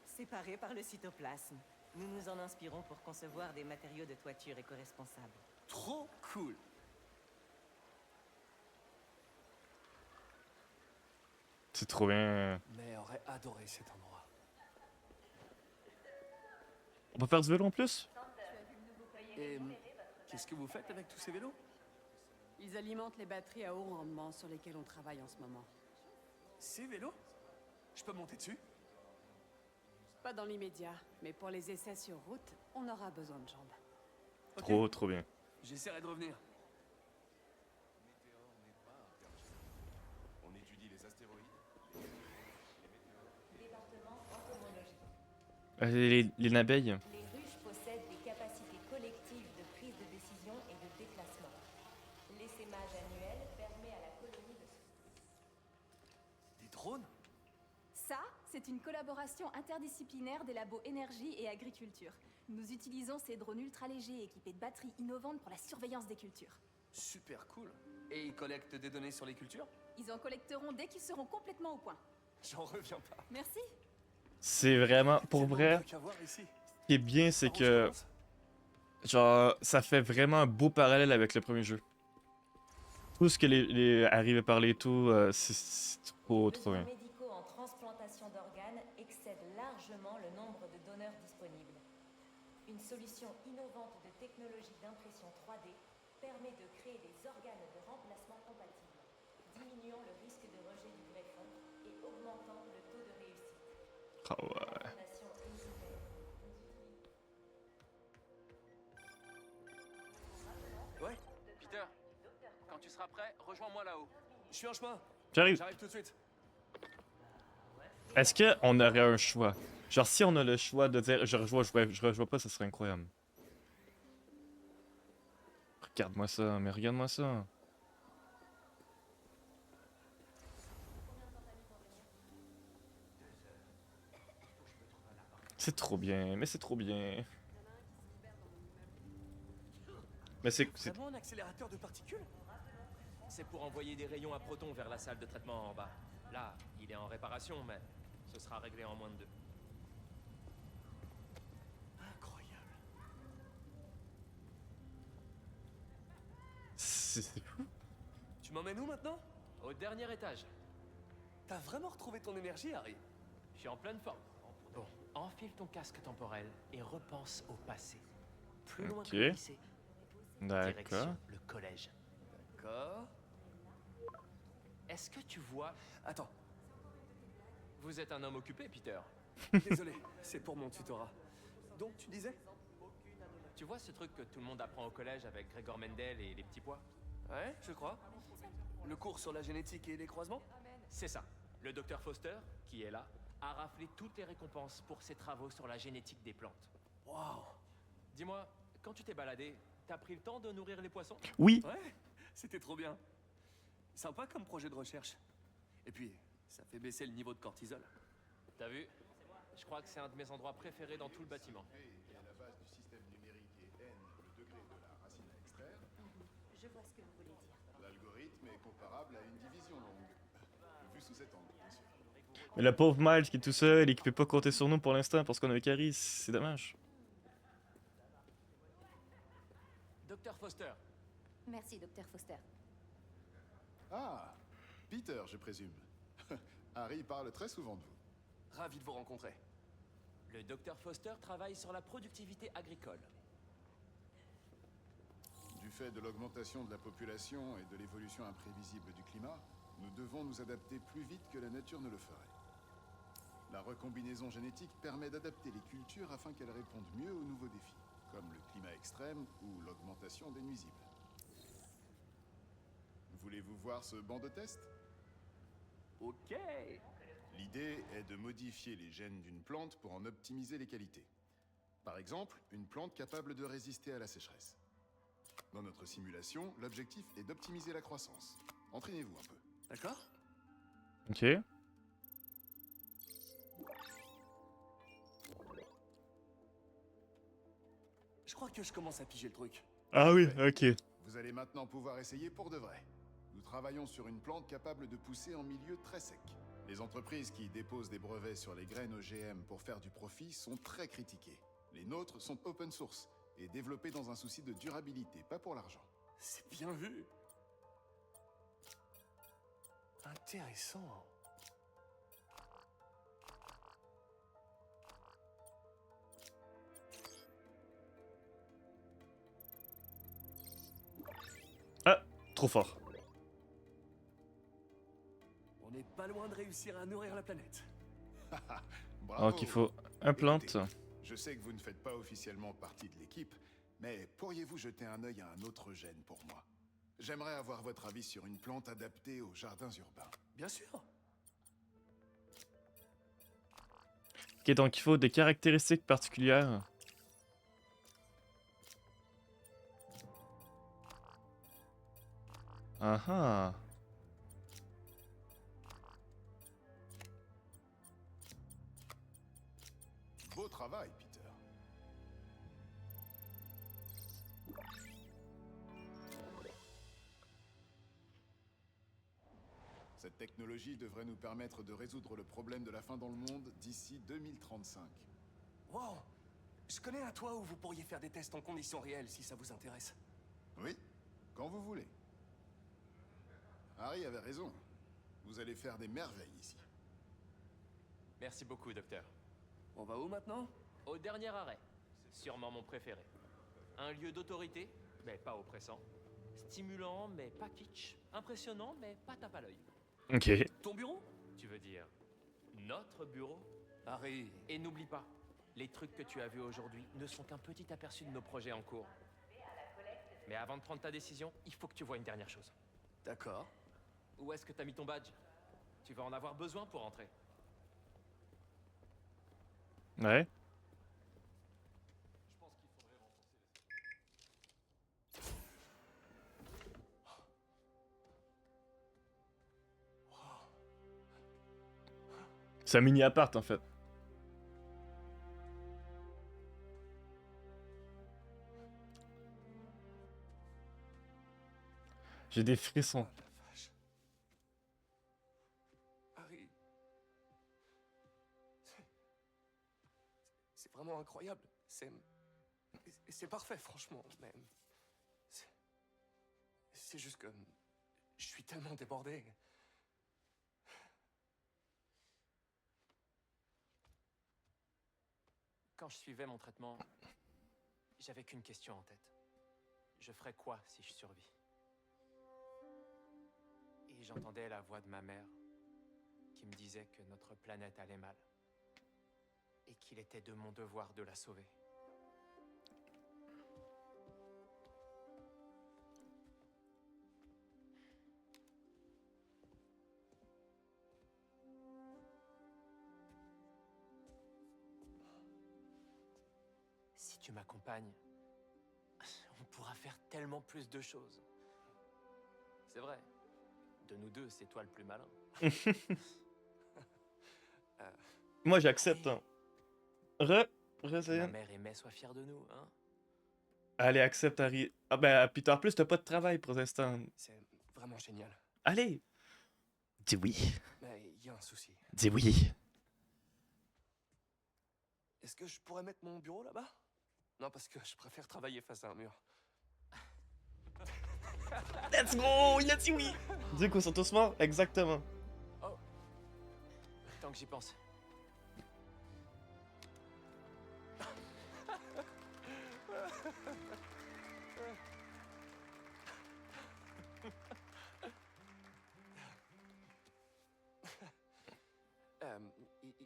Séparés par le cytoplasme, nous nous en inspirons pour concevoir des matériaux de toiture éco-responsables. Trop cool. C'est trop bien. Mais aurait adoré cet endroit. On peut faire du vélo en plus? Et qu'est-ce que vous faites avec tous ces vélos? Ils alimentent les batteries à haut rendement sur lesquelles on travaille en ce moment. Ces vélos? Je peux monter dessus? Pas dans l'immédiat, mais pour les essais sur route, on aura besoin de jambes. Trop, trop bien. J'essaierai de revenir. On étudie les astéroïdes. Département entomologie. Les abeilles. Les ruches possèdent des capacités collectives de prise de décision et de déplacement. L'essaimage annuel permet à la colonie de se... Des drones? C'est une collaboration interdisciplinaire des labos énergie et agriculture. Nous utilisons ces drones ultra légers équipés de batteries innovantes pour la surveillance des cultures. Super cool. Et ils collectent des données sur les cultures? Ils en collecteront dès qu'ils seront complètement au point. J'en reviens pas. Merci. C'est vraiment, pour vrai, Truc à voir ici. ce qui est bien, c'est que, genre, ça fait vraiment un beau parallèle avec le premier jeu. Tout ce que les arrivé par les tout, c'est trop bien. Les besoins médicaux en transplantation d'organes excèdent largement le nombre de donneurs disponibles. Une solution innovante de technologie d'impression 3D permet de créer des organes de remplacement compatibles, diminuant le risque de rejet du greffon et augmentant le taux de réussite. Ah ouais. Ouais, Peter, quand tu seras prêt, rejoins-moi là-haut. je suis en chemin. J'arrive. J'arrive tout de suite. Est-ce qu'on aurait un choix? Genre, si on a le choix de dire je rejoins pas, ça serait incroyable. Regarde-moi ça, mais regarde-moi ça. C'est trop bien, mais c'est trop bien. Mais c'est Vraiment un accélérateur de particules? C'est pour envoyer des rayons à protons vers la salle de traitement en bas. Là, il est en réparation, mais ce sera réglé en moins de 2. Incroyable. c'est fou. Tu m'emmènes où maintenant? Au dernier étage. T'as vraiment retrouvé ton énergie, Harry? Je suis en pleine forme. Bon, enfile ton casque temporel et repense au passé. Plus loin que le Ok. lycée. D'accord. Direction le collège. D'accord. Est-ce que tu vois... Attends, Vous êtes un homme occupé, Peter. désolé, c'est pour mon tutorat. Donc tu disais? Tu vois ce truc que tout le monde apprend au collège avec Gregor Mendel et les petits pois? Ouais, je crois. Le cours sur la génétique et les croisements? C'est ça. Le docteur Foster, qui est là, a raflé toutes les récompenses pour ses travaux sur la génétique des plantes. Waouh. Dis-moi, quand tu t'es baladé, t'as pris le temps de nourrir les poissons? Oui. Ouais, c'était trop bien. Sympa comme projet de recherche. Et puis, ça fait baisser le niveau de cortisol. T'as vu? Je crois que c'est un de mes endroits préférés dans tout le bâtiment. Et à la base du système numérique est n le degré de la racine à extraire. Je vois ce que vous voulez dire. L'algorithme est comparable à une division longue. Vu sous cet angle, bien sûr. Mais le pauvre Miles qui est tout seul et qui peut pas compter sur nous pour l'instant parce qu'on a Caris, c'est dommage. Docteur Foster. Merci, docteur Foster. Ah, Peter, je présume. Harry parle très souvent de vous. Ravi de vous rencontrer. Le docteur Foster travaille sur la productivité agricole. Du fait de l'augmentation de la population et de l'évolution imprévisible du climat, nous devons nous adapter plus vite que la nature ne le ferait. La recombinaison génétique permet d'adapter les cultures afin qu'elles répondent mieux aux nouveaux défis, comme le climat extrême ou l'augmentation des nuisibles. Voulez-vous voir ce banc de test? Ok. L'idée est de modifier les gènes d'une plante pour en optimiser les qualités. Par exemple, une plante capable de résister à la sécheresse. Dans notre simulation, l'objectif est d'optimiser la croissance. Entraînez-vous un peu. D'accord. Ok. Je crois que je commence à piger le truc. Ah oui, ok. Vous allez maintenant pouvoir essayer pour de vrai. Nous travaillons sur une plante capable de pousser en milieu très sec. Les entreprises qui déposent des brevets sur les graines OGM pour faire du profit sont très critiquées. Les nôtres sont open source et développés dans un souci de durabilité, pas pour l'argent. C'est bien vu. Intéressant. Ah, trop fort. On n'est pas loin de réussir à nourrir la planète. Bravo. Donc il faut un plante. Écoutez, je sais que vous ne faites pas officiellement partie de l'équipe, mais pourriez-vous jeter un œil à un autre gène pour moi? J'aimerais avoir votre avis sur une plante adaptée aux jardins urbains. Bien sûr. Ok, donc il faut des caractéristiques particulières. Ah ah. Cette technologie devrait nous permettre de résoudre le problème de la faim dans le monde d'ici 2035. Wow! Je connais un toit où vous pourriez faire des tests en conditions réelles si ça vous intéresse. Oui, quand vous voulez. Harry avait raison. Vous allez faire des merveilles ici. Merci beaucoup, docteur. On va où maintenant? Au dernier arrêt. Sûrement mon préféré. Un lieu d'autorité, mais pas oppressant. Stimulant, mais pas kitsch. Impressionnant, mais pas tape à l'œil. Ok. Ton bureau? Tu veux dire notre bureau? Harry. Et n'oublie pas, les trucs que tu as vus aujourd'hui ne sont qu'un petit aperçu de nos projets en cours. Mais avant de prendre ta décision, il faut que tu vois une dernière chose. D'accord. Où est-ce que t'as mis ton badge? Tu vas en avoir besoin pour entrer. Ouais. C'est un mini appart en fait. J'ai des frissons. Harry. C'est vraiment incroyable. C'est parfait, franchement. Mais c'est juste que je suis tellement débordé. Quand je suivais mon traitement, j'avais qu'une question en tête. Je ferais quoi si je survis? Et j'entendais la voix de ma mère qui me disait que notre planète allait mal et qu'il était de mon devoir de la sauver. Si tu m'accompagnes, on pourra faire tellement plus de choses. C'est vrai. De nous deux, c'est toi le plus malin. Moi j'accepte. Hein. Ma Zayn. mère aimait soit fière de nous, hein? Allez, accepte Harry. Ah ben, Peter, en plus t'as pas de travail pour l'instant. C'est vraiment génial. Allez. Dis oui. Mais il y a un souci. Dis oui. Est-ce que je pourrais mettre mon bureau là-bas? Non, parce que je préfère travailler face à un mur. Let's go. Il a dit oui. Du coup, ils sont tous morts? Exactement. Oh. Tant que j'y pense.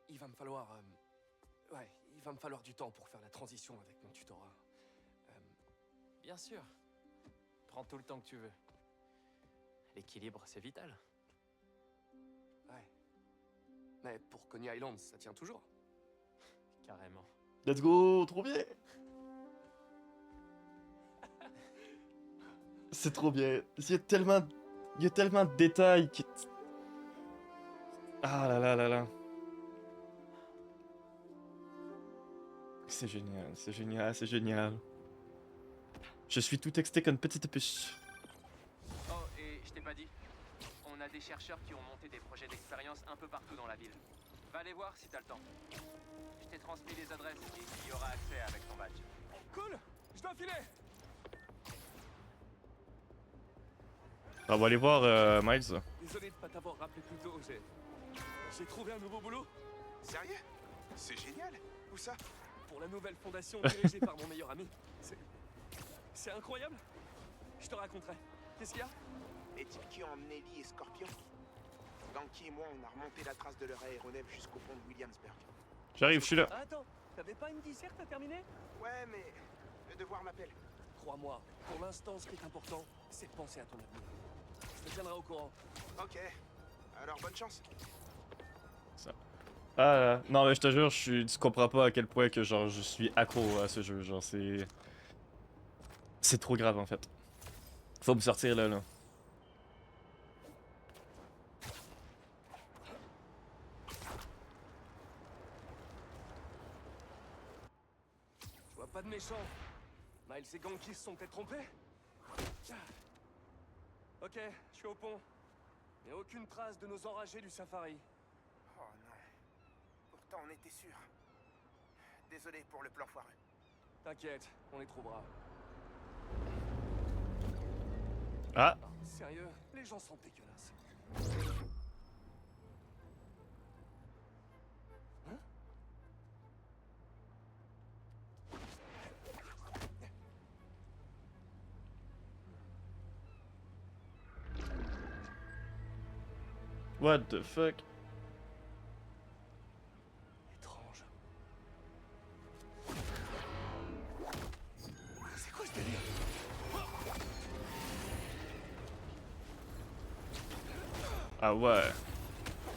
Il va me falloir... ouais, il va me falloir du temps pour faire la transition avec mon tutorat. Bien sûr. Prends tout le temps que tu veux. L'équilibre, c'est vital. Ouais. Mais pour Coney Island, ça tient toujours. Carrément. Let's go. Trop bien. C'est trop bien. Il y a tellement de détails qui... Ah là là là là. C'est génial, c'est génial, c'est génial. Je suis tout excité comme une petite puce. Oh, et je t'ai pas dit. On a des chercheurs qui ont monté des projets d'expérience un peu partout dans la ville. Va les voir si t'as le temps. Je t'ai transmis les adresses et il y aura accès avec ton badge. Cool. Je dois filer. On va aller voir Miles. Désolé de pas t'avoir rappelé plus tôt. J'ai trouvé un nouveau boulot. Sérieux? C'est génial. Où ça? Pour la nouvelle fondation dirigée par mon meilleur ami. C'est incroyable. Je te raconterai. Qu'est-ce qu'il y a? Les types qui ont emmené Lee et Scorpion. Ganki et moi, on a remonté la trace de leur aéronef jusqu'au pont de Williamsburg. J'arrive, je suis là. Attends, t'avais pas une disserte à terminer? Ouais, mais le devoir m'appelle. Crois-moi, pour l'instant, ce qui est important, c'est de penser à ton avenir. Je te tiendrai au courant. Ok. Alors, bonne chance. Ça. Ah non mais je te jure, tu comprends pas à quel point que genre je suis accro à ce jeu, genre c'est trop grave en fait. Faut me sortir là. Je vois pas de méchants. Miles et Ganki se sont peut-être trompés. Ok, je suis au pont. Et aucune trace de nos enragés du safari. Oh non. Pourtant, on était sûr. Désolé pour le plan foireux. T'inquiète, on les trouvera. Ah. Sérieux, les gens sont dégueulasses. Hein? What the fuck? Étrange. C'est quoi ce délire? Ah ouais.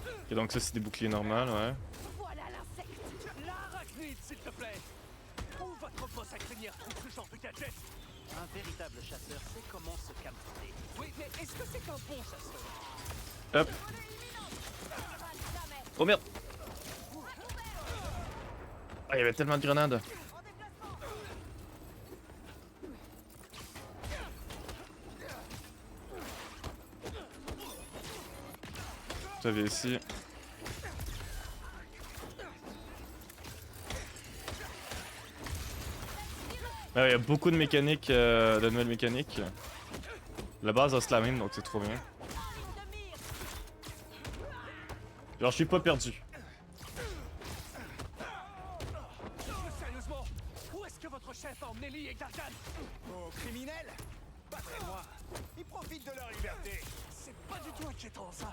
Ok, donc ça c'est des boucliers normaux, ouais. Voilà l'insecte! L'arachnide, s'il te plaît! Où votre boss à crinière trouve ce genre de gadget? Un véritable chasseur sait comment se camoufler. Oui, mais est-ce que c'est un bon chasseur? Hop. Oh merde. Ah, il y avait tellement de grenades. Ça vient ici. Ah, il y a beaucoup de mécaniques, de nouvelles mécaniques. La base reste la même, donc c'est trop bien. Genre, je suis pas perdu. Sérieusement, où est-ce que votre chef a emmené Lee et Gargan? Aux criminels? Pas très loin. Ils profitent de leur liberté. C'est pas du tout inquiétant, ça.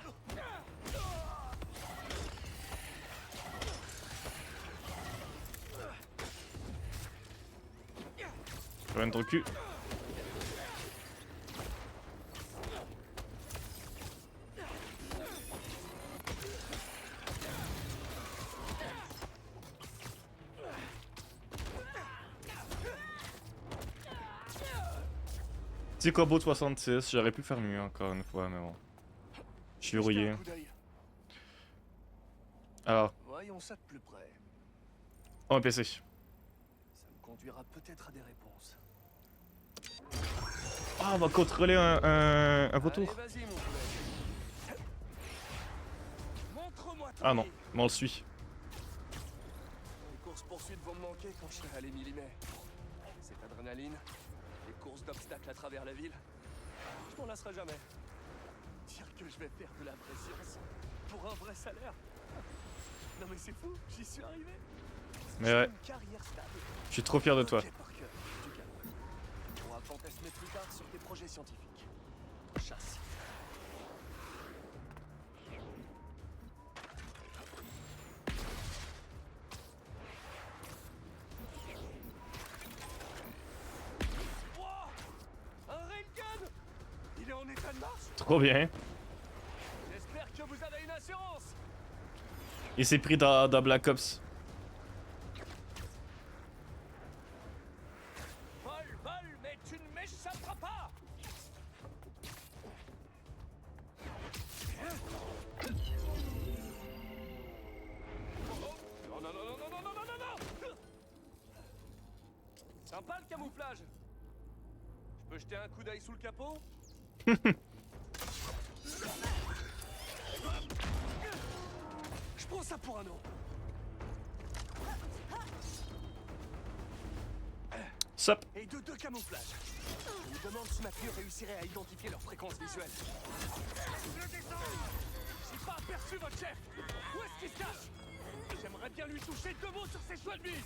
Je vais même ton cul. Petit combo de 66, j'aurais pu faire mieux encore une fois, mais bon. Je suis rouillé. Alors, Voyons ça de plus près. on va PC. Ça me conduira peut-être à des réponses. Ah, on va contrôler un vautour. Allez, vas-y, mon poulet. Montre-moi ton Ah non, nez. mais on le suit. Les courses-poursuites vont me manquer quand je serai à l'Émilimais. Cette adrénaline, les courses d'obstacles à travers la ville, je m'en lasserai jamais. Dire que je vais faire de la vraie science pour un vrai salaire. Non mais c'est fou, j'y suis arrivé. Mais ouais, Une carrière stable. je suis trop fier de toi. Ok, par cœur, du calme. On pourra fantasmer plus tard sur tes projets scientifiques. Chasse. Wow, un railgun! Il est en état de marche? Trop bien. J'espère que vous avez une assurance! Il s'est pris dans Black Ops. Vol, mais tu ne m'échapperas pas! Oh, non, non, non, non, non, non, non, non, non! Sympa le camouflage! Je peux jeter un coup d'œil sous le capot? Je prends ça pour un nom. Sup. Et de deux camouflages. Je me demande si ma fille réussirait à identifier leur fréquence visuelle. J'ai pas aperçu votre chef. Où est-ce qu'il se cache? J'aimerais bien lui toucher deux mots sur ses choix de vie.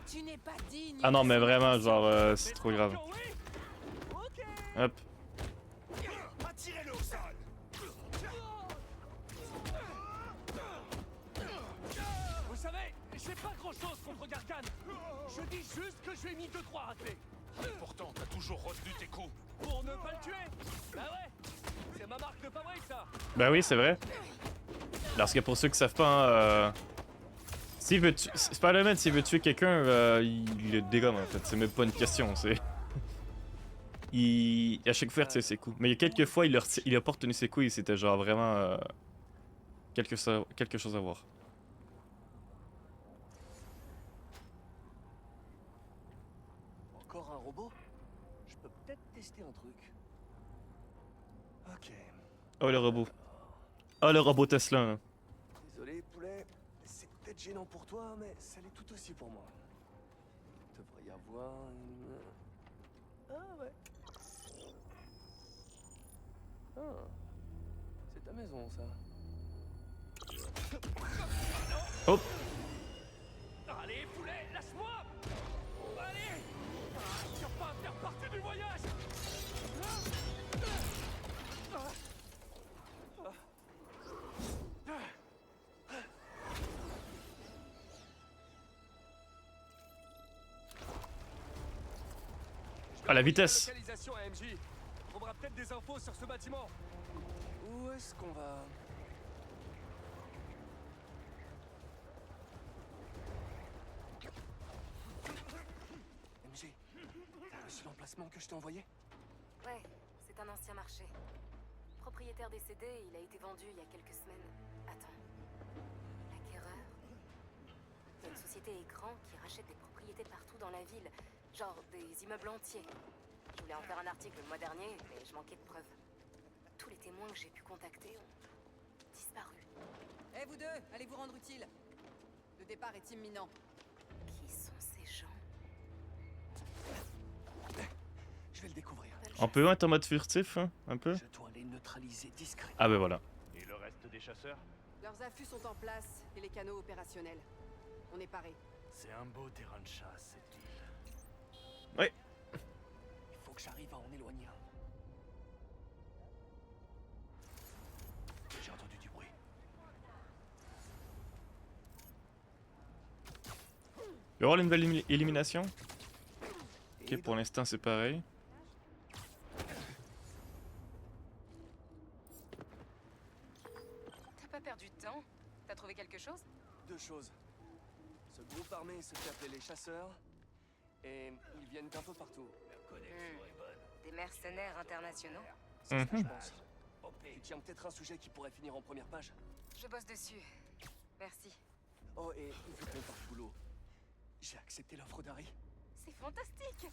Tu n'es pas digne. Ah non, mais vraiment, genre, c'est trop grave. Hop. Attirez-le au sol. Vous savez, j'ai pas grand-chose contre Gargan. Je dis juste que je lui ai mis 2-3 raclés. Pourtant, t'as toujours retenu tes coups. Pour ne pas le tuer. Bah ouais, c'est ma marque de fabrique, ça. Ben oui, c'est vrai. Parce que pour ceux qui savent pas, s'il veut tuer... Spider-Man, s'il veut tuer quelqu'un, il le dégomme en fait. C'est même pas une question, c'est... À chaque fois, il retire ses coups. Mais il y a quelques fois, il a pas retenu ses coups et c'était genre vraiment... quelque chose à voir. Encore un robot? Je peux peut-être tester un truc. Ok. Oh, le robot. Ah, le robot Tesla. Hein. Désolé, poulet. C'est peut-être gênant pour toi, mais ça l'est tout aussi pour moi. Il devrait y avoir une... Ah ouais. Ah. C'est ta maison, ça. Oh. Allez, poulet, lâche-moi. Allez. Tu vas pas faire partie du voyage. À la vitesse. Localisation à MJ. On trouvera peut-être des infos sur ce bâtiment. Où est-ce qu'on va? MJ, t'as reçu l'emplacement que je t'ai envoyé? Ouais, c'est un ancien marché. Propriétaire décédé, il a été vendu il y a quelques semaines. Attends. L'acquéreur? Il y a une société écran qui rachète des propriétés partout dans la ville. Genre des immeubles entiers. Je voulais en faire un article le mois dernier, mais je manquais de preuves. Tous les témoins que j'ai pu contacter ont disparu. Eh vous deux, allez vous rendre utile. Le départ est imminent. Qui sont ces gens? Je vais le découvrir. On peut être en mode furtif, hein, un peu. Je dois les neutraliser discrètement. Ah ben voilà. Et le reste des chasseurs? Leurs affûts sont en place et les canaux opérationnels. On est parés. C'est un beau terrain de chasse, cette ville. Oui. Il faut que j'arrive à en éloigner un. J'ai entendu du bruit. Il y aura une nouvelle élimination. Ok, pour l'instant c'est pareil. T'as pas perdu de temps? T'as trouvé quelque chose? Deux choses. Ce groupe armé se fait appeler les chasseurs. Et ils viennent d'un peu partout. Des mercenaires internationaux? C'est ce que je pense. Tu tiens peut-être un sujet qui pourrait finir en première page? Je bosse dessus. Merci. Oh, et vu qu'on part boulot, j'ai accepté l'offre d'Harry. C'est fantastique!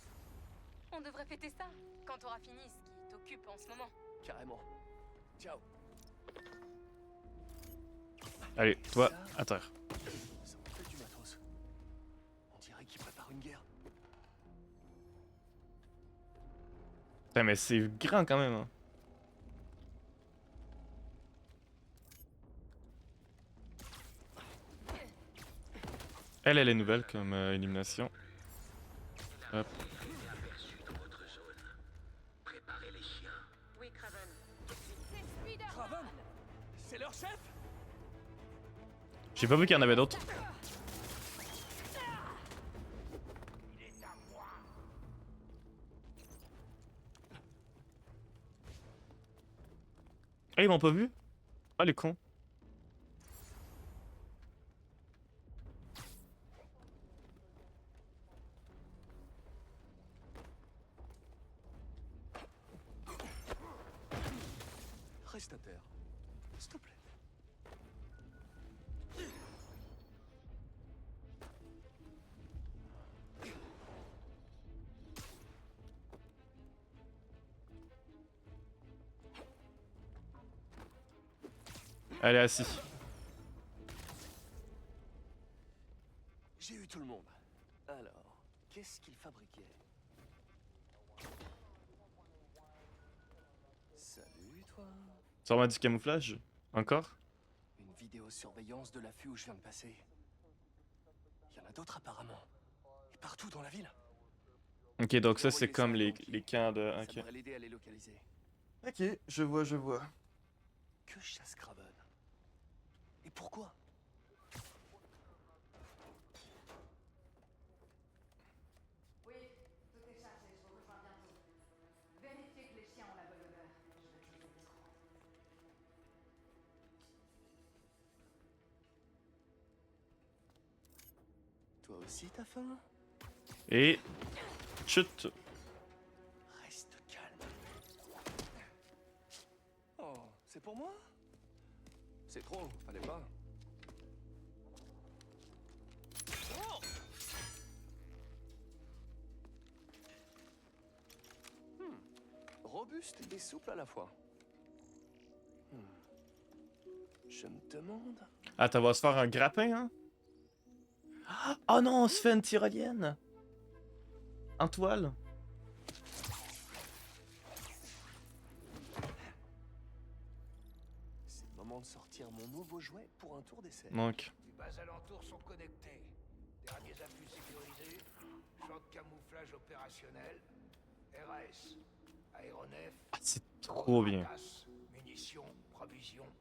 On devrait fêter ça quand t'auras fini ce qui t'occupe en ce moment. Carrément. Ciao. Allez, toi, à terre. Ça me fait du matos. On dirait qu'ils préparent une guerre. Putain, mais c'est grand quand même. Hein. Elle est nouvelle comme élimination. Hop. Oui, Craven. Craven? C'est leur chef? J'ai pas vu qu'il y en avait d'autres. Ah, ils m'ont pas vu? Ah, les cons. Reste à terre. S'il te plaît. Allez, assis. J'ai eu tout le monde. Alors, qu'est-ce qu'ils fabriquaient? Salut, toi. Ça remet du camouflage? Encore? Une vidéosurveillance de l'affût où je viens de passer. Il y en a d'autres apparemment. Et partout dans la ville. Ok, donc ça c'est comme les camps de... Ça Ok. devrait l'aider à les localiser. Ok, je vois, je vois. Que chasse Craven? Et pourquoi? Oui, tout est chargé, je vous rejoins bientôt. Vérifiez que les chiens ont la bonne odeur. Je vais closer le trou. Toi aussi t'as faim? Et... Chut. Reste calme. Oh, c'est pour moi? C'est trop, fallait pas. Oh! Robuste et souple à la fois. Je me demande... Attends, on va se faire un grappin, hein? Oh non, on se fait une tyrolienne! En toile? C'est le moment de sortir mon nouveau jouet pour un tour d'essai. Donc. Les bases alentours sont connectées. Derniers appuis sécurisés. Champ de camouflage opérationnel. RAS. Aéronef. Ah, c'est trop bien. Casse, munitions, provisions.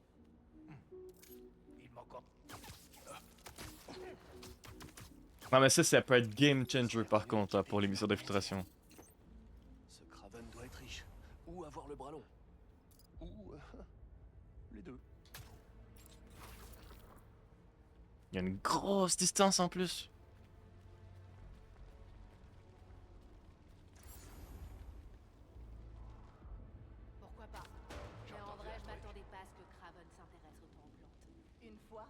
Il manque encore... Non mais ça peut être game changer par contre, hein, pour les missions d'infiltration. Ce Kraven doit être riche. Ou avoir le bras long. Ou... les deux. Il y a une grosse distance en plus. Pourquoi pas? Mais en vrai, je m'attendais pas à ce que Kraven s'intéresse autant aux plantes. Une fois,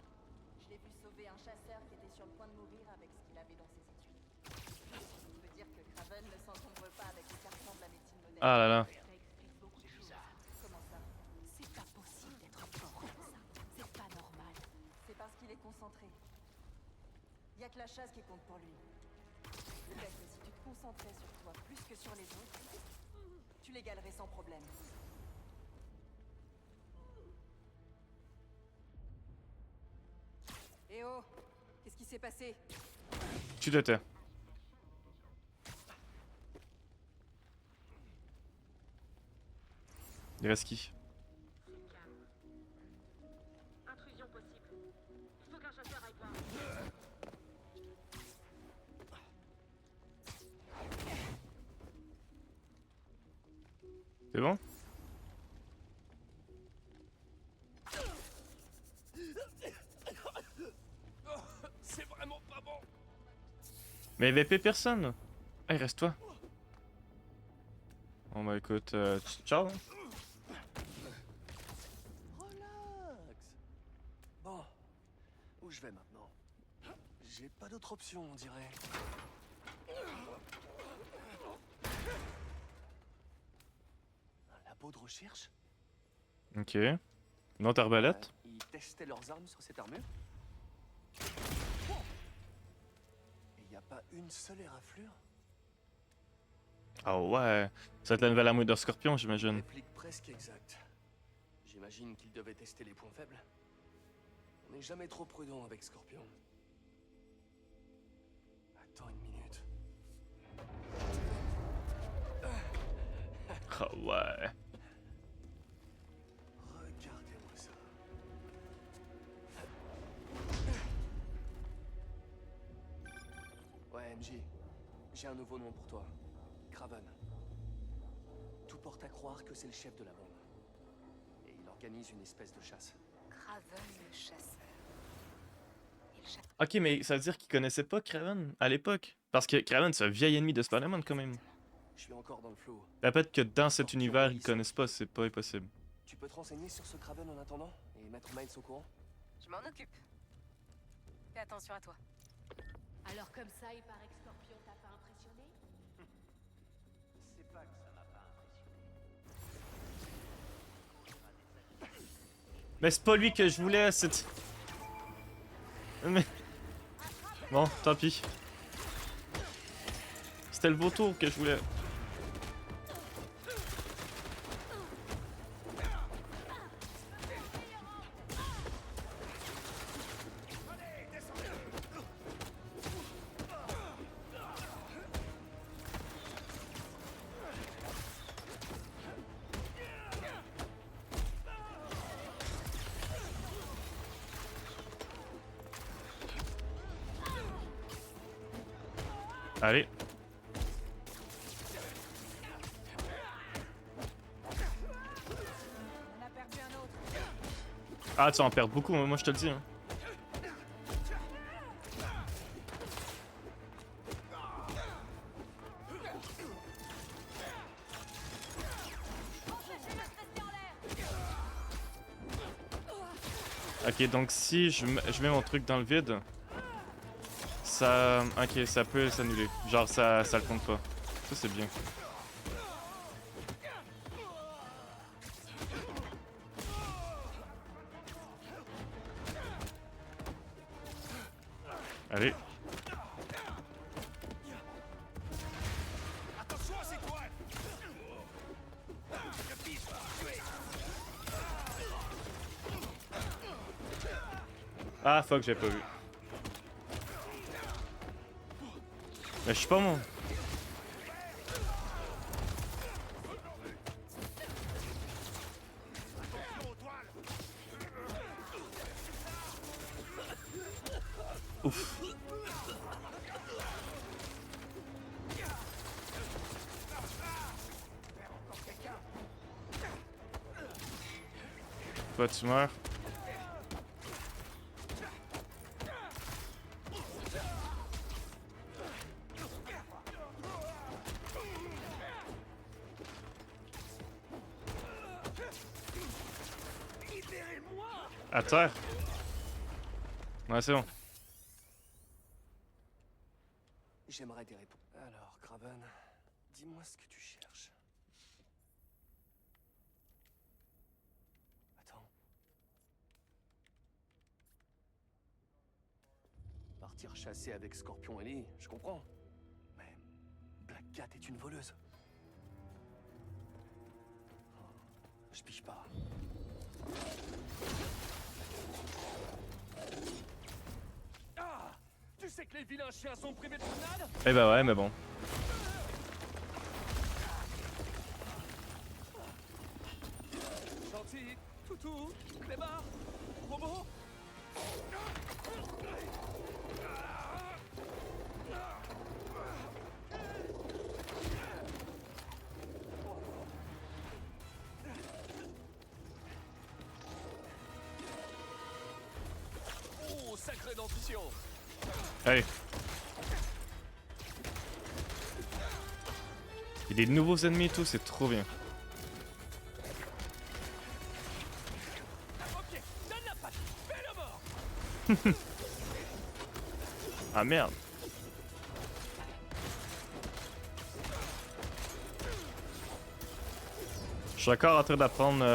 je l'ai vu sauver un chasseur qui était sur le point de mourir avec ce qu'il avait dans ses études. On peut dire que Kraven ne s'encombre pas avec les carcans de la médecine moderne. Ah là là. Ça explique beaucoup de choses. Comment ça? C'est pas possible d'être fort comme ça. C'est pas normal. C'est parce qu'il est concentré. Y a que la chasse qui compte pour lui. Peut-être que si tu te concentrais sur toi plus que sur les autres, tu l'égalerais sans problème. Eh oh! Qu'est-ce qui s'est passé? Tu t'étais. Il reste qui? Intrusion possible. Il faut qu'un chasseur aille voir. C'est bon? C'est vraiment pas bon. Mais il y avait plus personne. Ah, il reste toi. Bon bah écoute, ciao. Relax. Bon, où je vais maintenant? J'ai pas d'autre option, on dirait. Un labo de recherche? Ok. Une autre arbalète? Ils testaient leurs armes sur cette armure? Et y a pas une seule éraflure? Ah ouais. Ça va être la nouvelle armure de Scorpion, j'imagine. Réplique presque exacte. J'imagine qu'ils devaient tester les points faibles. On n'est jamais trop prudent avec Scorpion. Attends une minute. Ah ouais. Regardez-moi ça. Ouais, MJ. J'ai un nouveau nom pour toi. Kraven. Tout porte à croire que c'est le chef de la bande. Et il organise une espèce de chasse. Kraven le chasseur. Ok, mais ça veut dire qu'il connaissait pas Kraven à l'époque. Parce que Kraven, c'est un vieil ennemi de Spider-Man quand même. Je suis encore dans le flou. Peut-être que dans cet univers, ils connaissent pas, c'est pas impossible. Tu peux te renseigner sur ce Kraven en attendant et mettre Miles au courant? Je m'en occupe. Fais attention à toi. Alors comme ça, il paraît que Scorpion t'a pas impressionné? C'est pas que ça m'a pas impressionné. Mais c'est pas lui que je voulais, c'est... Mais... Bon, tant pis. C'était le vautour que je voulais. Allez. Ah, tu en perds beaucoup, moi je te le dis. Hein. Ok, donc si je mets mon truc dans le vide, ça... Ok, ça peut s'annuler. Genre, ça le compte pas. Ça, c'est bien. Allez. Attention à ces toiles. Le fils va tuer. Ah fuck, j'ai pas vu. Mais je suis pas mon. Ouf. Toi tu meurs. À terre. Ouais, c'est bon. J'aimerais des réponses. Alors, Craven, dis-moi ce que tu cherches. Attends. Partir chasser avec Scorpion Ellie, je comprends. Mais Black Cat est une voleuse. Oh, je pige pas. Ah! Tu sais que les vilains chiens sont privés de grenades? Eh bah ouais, mais bon. Gentil, toutou, clébard, robot. Oh, sacrée dentition. Allez. Il y a des nouveaux ennemis et tout, c'est trop bien. Ok, donne la patte, fais le mort. Ah merde. Je suis encore en train d'apprendre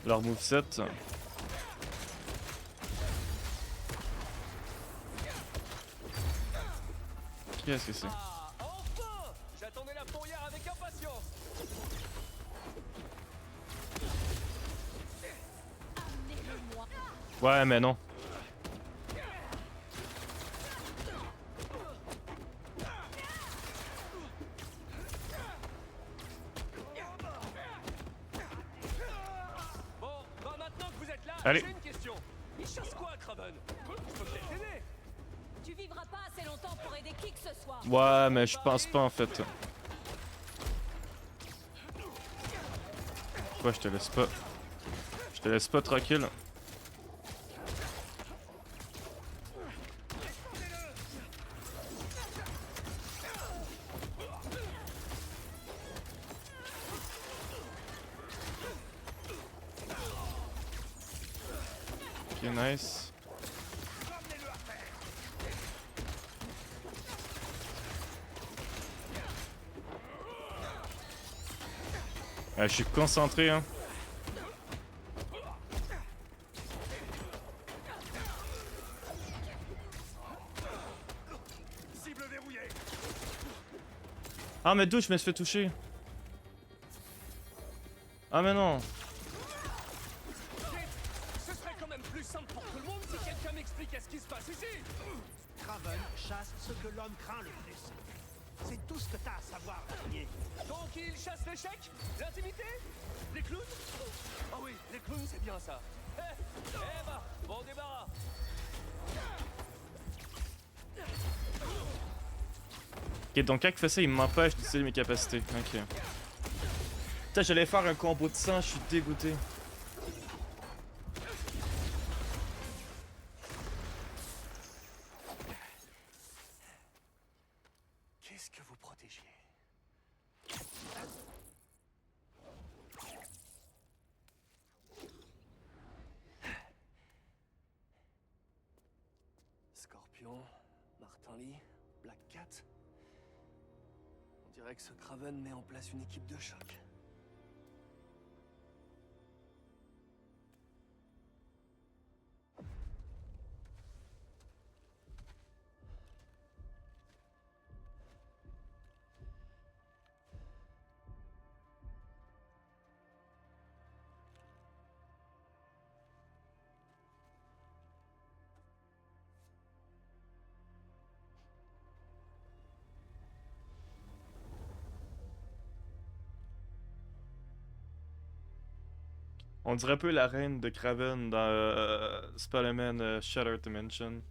leur moveset. Qu'est-ce que c'est? Ah, enfin! J'attendais la fourrière avec impatience. Ouais, mais non. Bon, bah maintenant que vous êtes là, Allez. j'ai une question. Il chasse quoi, Craven? Je peux peut-être t'aider. Tu vivras pas assez longtemps pour aider qui que ce soit. Ouais, mais je pense pas en fait. Ouais, je te laisse pas. Je te laisse pas tranquille. Ok, nice. Je suis concentré, hein. Cible verrouillée. Ah, mais d'où je me suis fait toucher? Ah, mais non. Ce serait quand même plus simple pour tout le monde si quelqu'un m'expliquait ce qui se passe ici. Craven chasse ce que l'homme craint le plus. C'est tout ce que t'as à savoir, dernier. Donc il chasse l'échec, l'intimité, les clowns. Ah oui, les clowns, c'est bien ça. Eh bah, bon débarras. Ok, donc quand il fait ça, il m'empêche d'utiliser mes capacités. Ok. Putain, j'allais faire un combo de sang, je suis dégoûté. Qu'est-ce que vous protégez? Scorpion, Martin Lee, Black Cat. On dirait que ce Craven met en place une équipe de choc. On dirait un peu la reine de Kraven dans Spider-Man Shattered Dimension.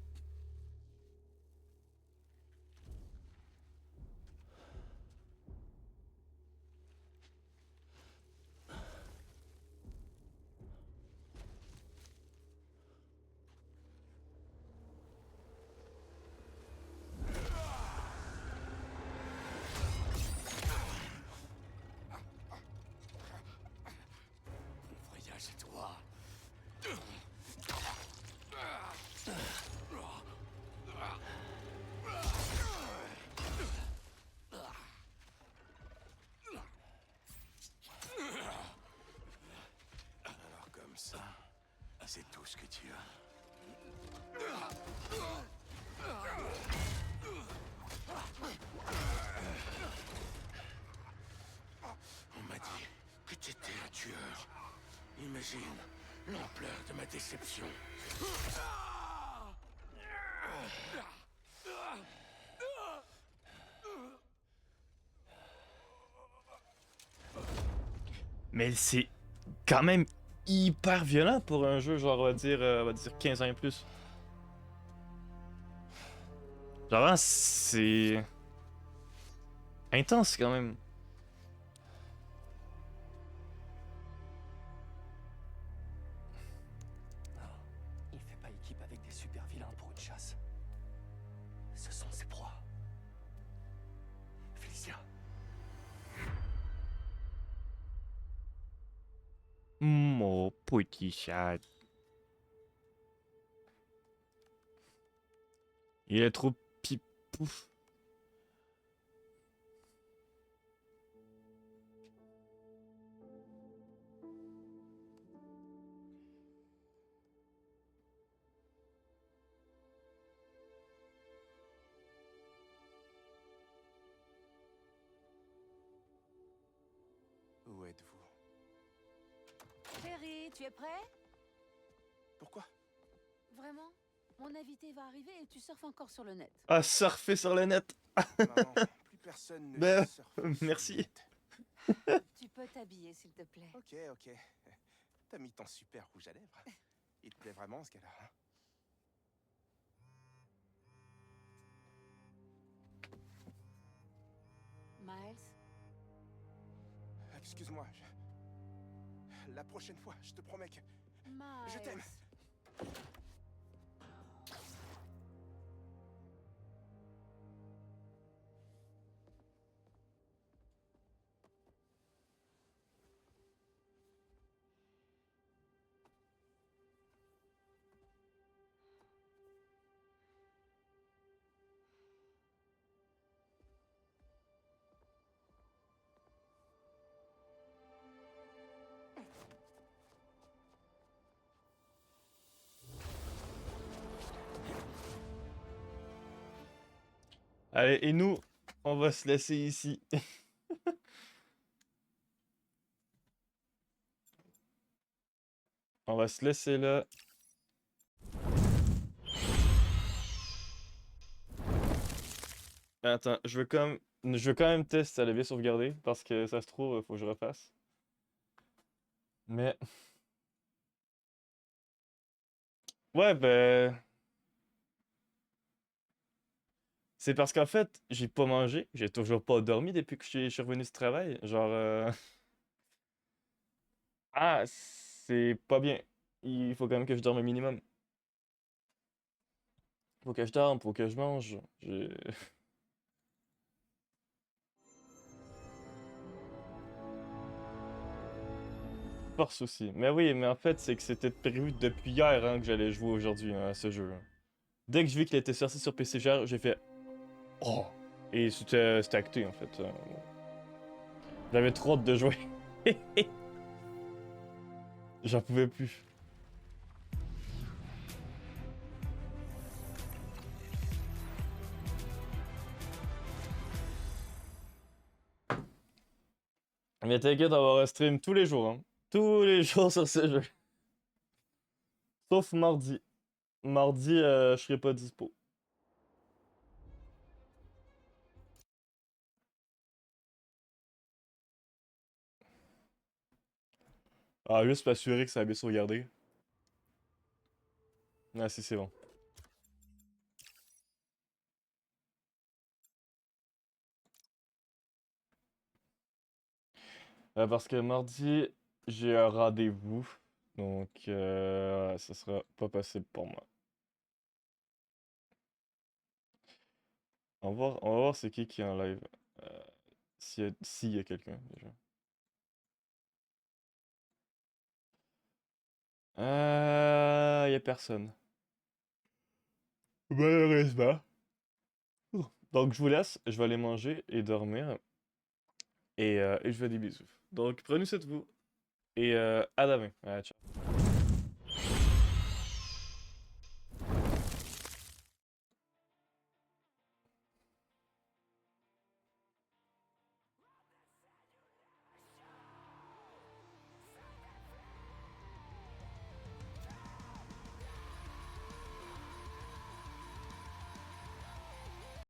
Voyage et toi. Alors comme ça, c'est tout ce que tu as. On m'a dit que tu étais un tueur. Imagine l'ampleur de ma déception. Mais c'est quand même hyper violent pour un jeu, genre on va dire 15 ans et plus. Genre vraiment, c'est intense quand même. Il fait pas équipe avec des super vilains pour une chasse. Ce sont ses proies. Felicia. Mon petit chat. Il est trop pipouf. Où êtes-vous? Perry, tu es prêt? Pourquoi? Vraiment? Mon invité va arriver et tu surfes encore sur le net. Ah, surfer sur le net. Maman, plus personne ne Ben, surfe sur le merci. net. Tu peux t'habiller, s'il te plaît. Ok, ok. T'as mis ton super rouge à lèvres. Il te plaît vraiment ce gars-là, hein? Miles, Excuse-moi, la prochaine fois, je te promets que... Je t'aime. Allez, et nous, on va se laisser ici. On va se laisser là. Attends, je veux quand même tester si elle est bien sauvegardée, parce que ça se trouve, faut que je refasse. Mais... Ouais, ben... C'est parce qu'en fait, j'ai pas mangé, j'ai toujours pas dormi depuis que je suis revenu du travail. Genre... Ah, c'est pas bien. Il faut quand même que je dorme un minimum. Faut que je dorme, faut que je mange. Force aussi. Mais oui, mais en fait, c'est que c'était prévu depuis hier hein, que j'allais jouer aujourd'hui hein, à ce jeu. Dès que je vis qu'il était sorti sur PC VR, j'ai fait oh! Et c'était acté en fait. J'avais trop hâte de jouer. J'en pouvais plus. Mais t'inquiète, on va stream tous les jours. Hein. Tous les jours sur ce jeu. Sauf mardi. Mardi, je serai pas dispo. Ah, juste pour assurer que ça a bien sauvegardé. Ah, si, c'est bon. Parce que mardi, j'ai un rendez-vous. Donc, ça sera pas possible pour moi. On va voir c'est qui est en live. S'il y a quelqu'un, déjà. Y a personne. Malheureusement. Donc, je vous laisse. Je vais aller manger et dormir. Et je vous fais des bisous. Donc, prenez soin de vous. Et à demain. Ciao.